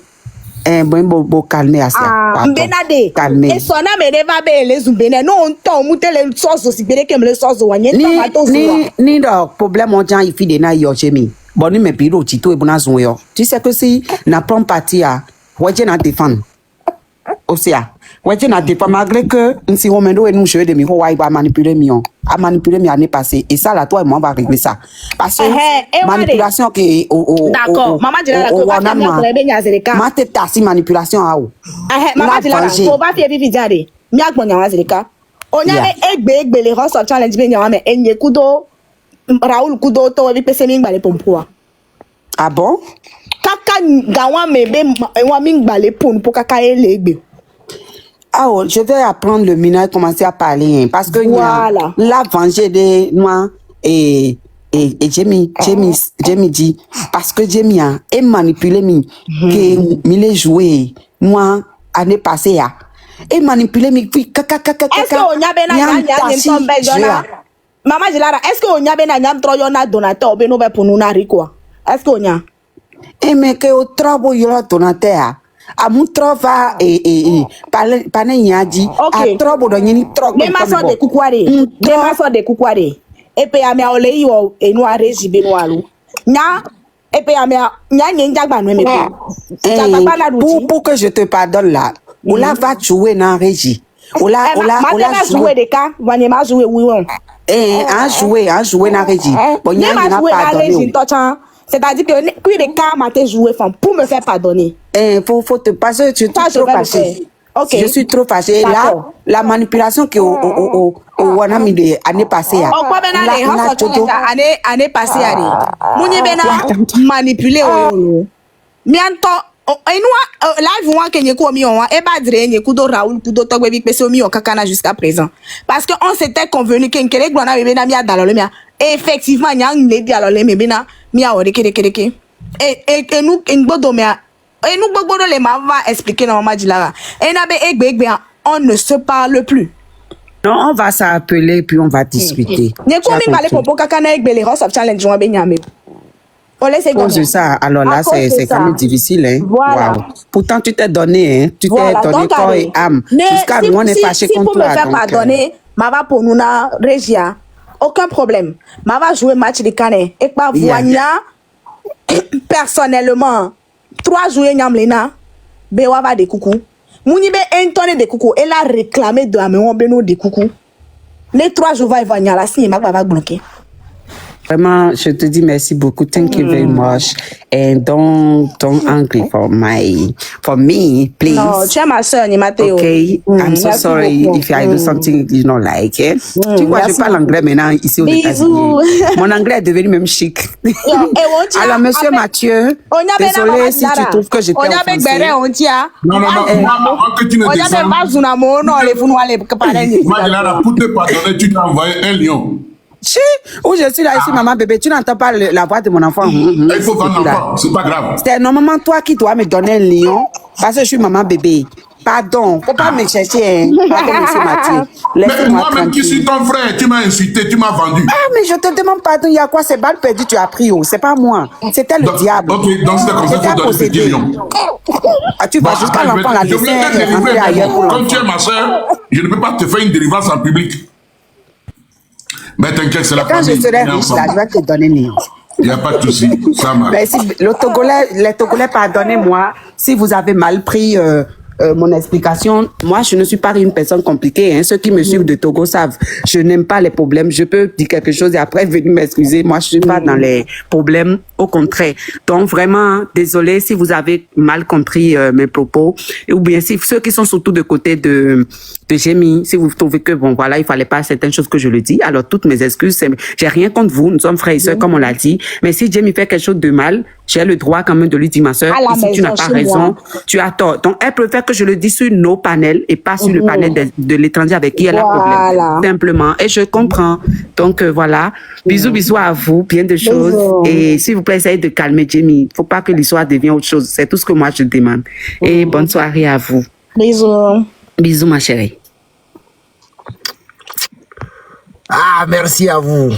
Bon, calmer à ça. Benade. Calmer. Et son âme ne va pas les zumbene. Non, on t'a monté les sauces aussi bien que les sauces ou ni le problème on tient il fait des naïs Jémi. Bon, ni mes bureaux, Tito et Bonazon. Tu sais que si n'a pas parti à, ouais, j'ai n'a défendre. Aussi, ouais, j'ai n'a défendre malgré que si on et nous jouer des micros, ouais, va manipuler mion. A manipuler mi année passée. Et ça, là, toi et moi, on va régler ça. Parce que manipulation qui d'accord. Maman dit là, on va très bien Azerika. Ma tête tassi manipulation à où. Maman dit là, on va faire vivre diaré. Miak bon ya Azerika. On y avait egbe les roses sur challenge bien ya mais enye kudo Raoul kudo to vi pese mi ngbalé pompoa. Ah bon? Kaka gawa mebe wa mi ngbalé pour kaka egbe. Ah oh, je vais apprendre le mineur commencer à parler hein, parce que voilà. La venger des noirs et Jamie dit parce que Jamie a manipulé que mi les joué moi année passée a et manipulé mi puis est-ce que on y a bena maman Jilara est-ce que on y a bena nyam troyona donateur be no be pour nous na quoi est-ce que on y a mais que au trabo yoro donateur a mon trova pane nyadi a trobo do nyini trobo les maçons de kukware et puis amia ole yo enu arezi benwalu nya et puis amia nya nyenja gba no me pour que je te pardonne là on la va jouer dans régie on la jouer des cas vanye ma jouer oui on a joué dans régie bon nya n'a pas pardonné c'est-à-dire que puis les cas m'a joué pour me faire pardonner faut te passer tu trop fâché. Okay. Je suis trop fâchée. Là, la manipulation que on a mis de année passée. Année passée, Mouni bena manipulé. Mianto, live one que nyeko mi on e badre nyeko do Raoul kudo togwe bi pese mi on kakana jusqu'à présent. Parce que on s'était convenu que nkele glona bebe na mi adalo le mia. Effectivement, nyang le di alo le me bena mi a ore kere. Et nous ngbodo mia. Et nous, les va expliquer dans Maman Dilara. Et on ne se parle plus. Non, on va s'appeler puis on va discuter. Pose ça, alors là, c'est quand même difficile. Hein? Voilà. Wow. Pourtant, tu t'es donné, hein? Tu t'es donné corps et âme. Jusqu'à nous, on est fâché contre toi. Si vous me faire pardonner, Mava pour nous, Régia, aucun problème. Mava jouer match de Canet. Et pas voyant, personnellement, 3 jours nyamlena bewa va de coucou mouni be un tonne de coucou elle a réclamé de améon beno de coucou les 3 jours va nyala si ma va bloquer. Vraiment, je te dis merci beaucoup. Thank you very much. And don't angry for me, please. No, tu es ma soeur, ni Mathéo. Okay, I'm so sorry if I do something you don't like. Eh? Tu vois, je parle anglais maintenant ici aux États-Unis. Mon anglais est devenu même chic. Alors, monsieur Mathieu, désolé si tu trouves que j'étais offensée. Non, on pour te pardonner, tu t'as envoyé un lion. Où je suis là ici, maman bébé, tu n'entends pas la voix de mon enfant. Il faut vendre l'enfant, c'est pas grave. C'est normalement toi qui dois me donner un lion parce que je suis maman bébé. Pardon, faut pas me chercher. Pardon, monsieur Mathieu. Mais moi-même qui suis ton frère, tu m'as insulté, tu m'as vendu. Ah, mais je te demande pardon, il y a quoi? C'est balle perdue, tu as pris, oh. C'est pas moi. C'était le diable. Donc c'est comme ça qu'il faut donner 10 lions. Ah, tu vas jusqu'à l'enfant la je voulais te délivrer ailleurs. Comme tu es ma soeur, je ne peux pas te faire une délivrance en public. Mais t'inquiète, c'est la famille. Quand je serai riche, là, je vais te donner une lion. Il n'y a pas de souci, ça marche. Mais si, les Togolais, pardonnez-moi si vous avez mal pris mon explication. Moi, je ne suis pas une personne compliquée. Hein. Ceux qui me suivent de Togo savent, je n'aime pas les problèmes. Je peux dire quelque chose et après venir m'excuser. Moi, je suis pas dans les problèmes, au contraire. Donc, vraiment, désolé si vous avez mal compris mes propos. Ou bien si ceux qui sont surtout de côté de Jémi, si vous trouvez que, bon, voilà, il fallait pas certaines choses que je le dis. Alors, toutes mes excuses, j'ai rien contre vous. Nous sommes frères et sœurs, comme on l'a dit. Mais si Jémi fait quelque chose de mal, j'ai le droit quand même de lui dire, ma sœur, si tu n'as pas raison, tu as tort. Donc, elle préfère que je le dise sur nos panels et pas sur le panel de l'étranger avec qui elle a problème. Simplement. Et je comprends. Donc, voilà. Bisous à vous. Bien de choses. Et s'il vous plaît, essayez de calmer Jémi. Faut pas que l'histoire devienne autre chose. C'est tout ce que moi, je demande. Et bonne soirée à vous. Bisous, ma chérie. Ah, merci à vous.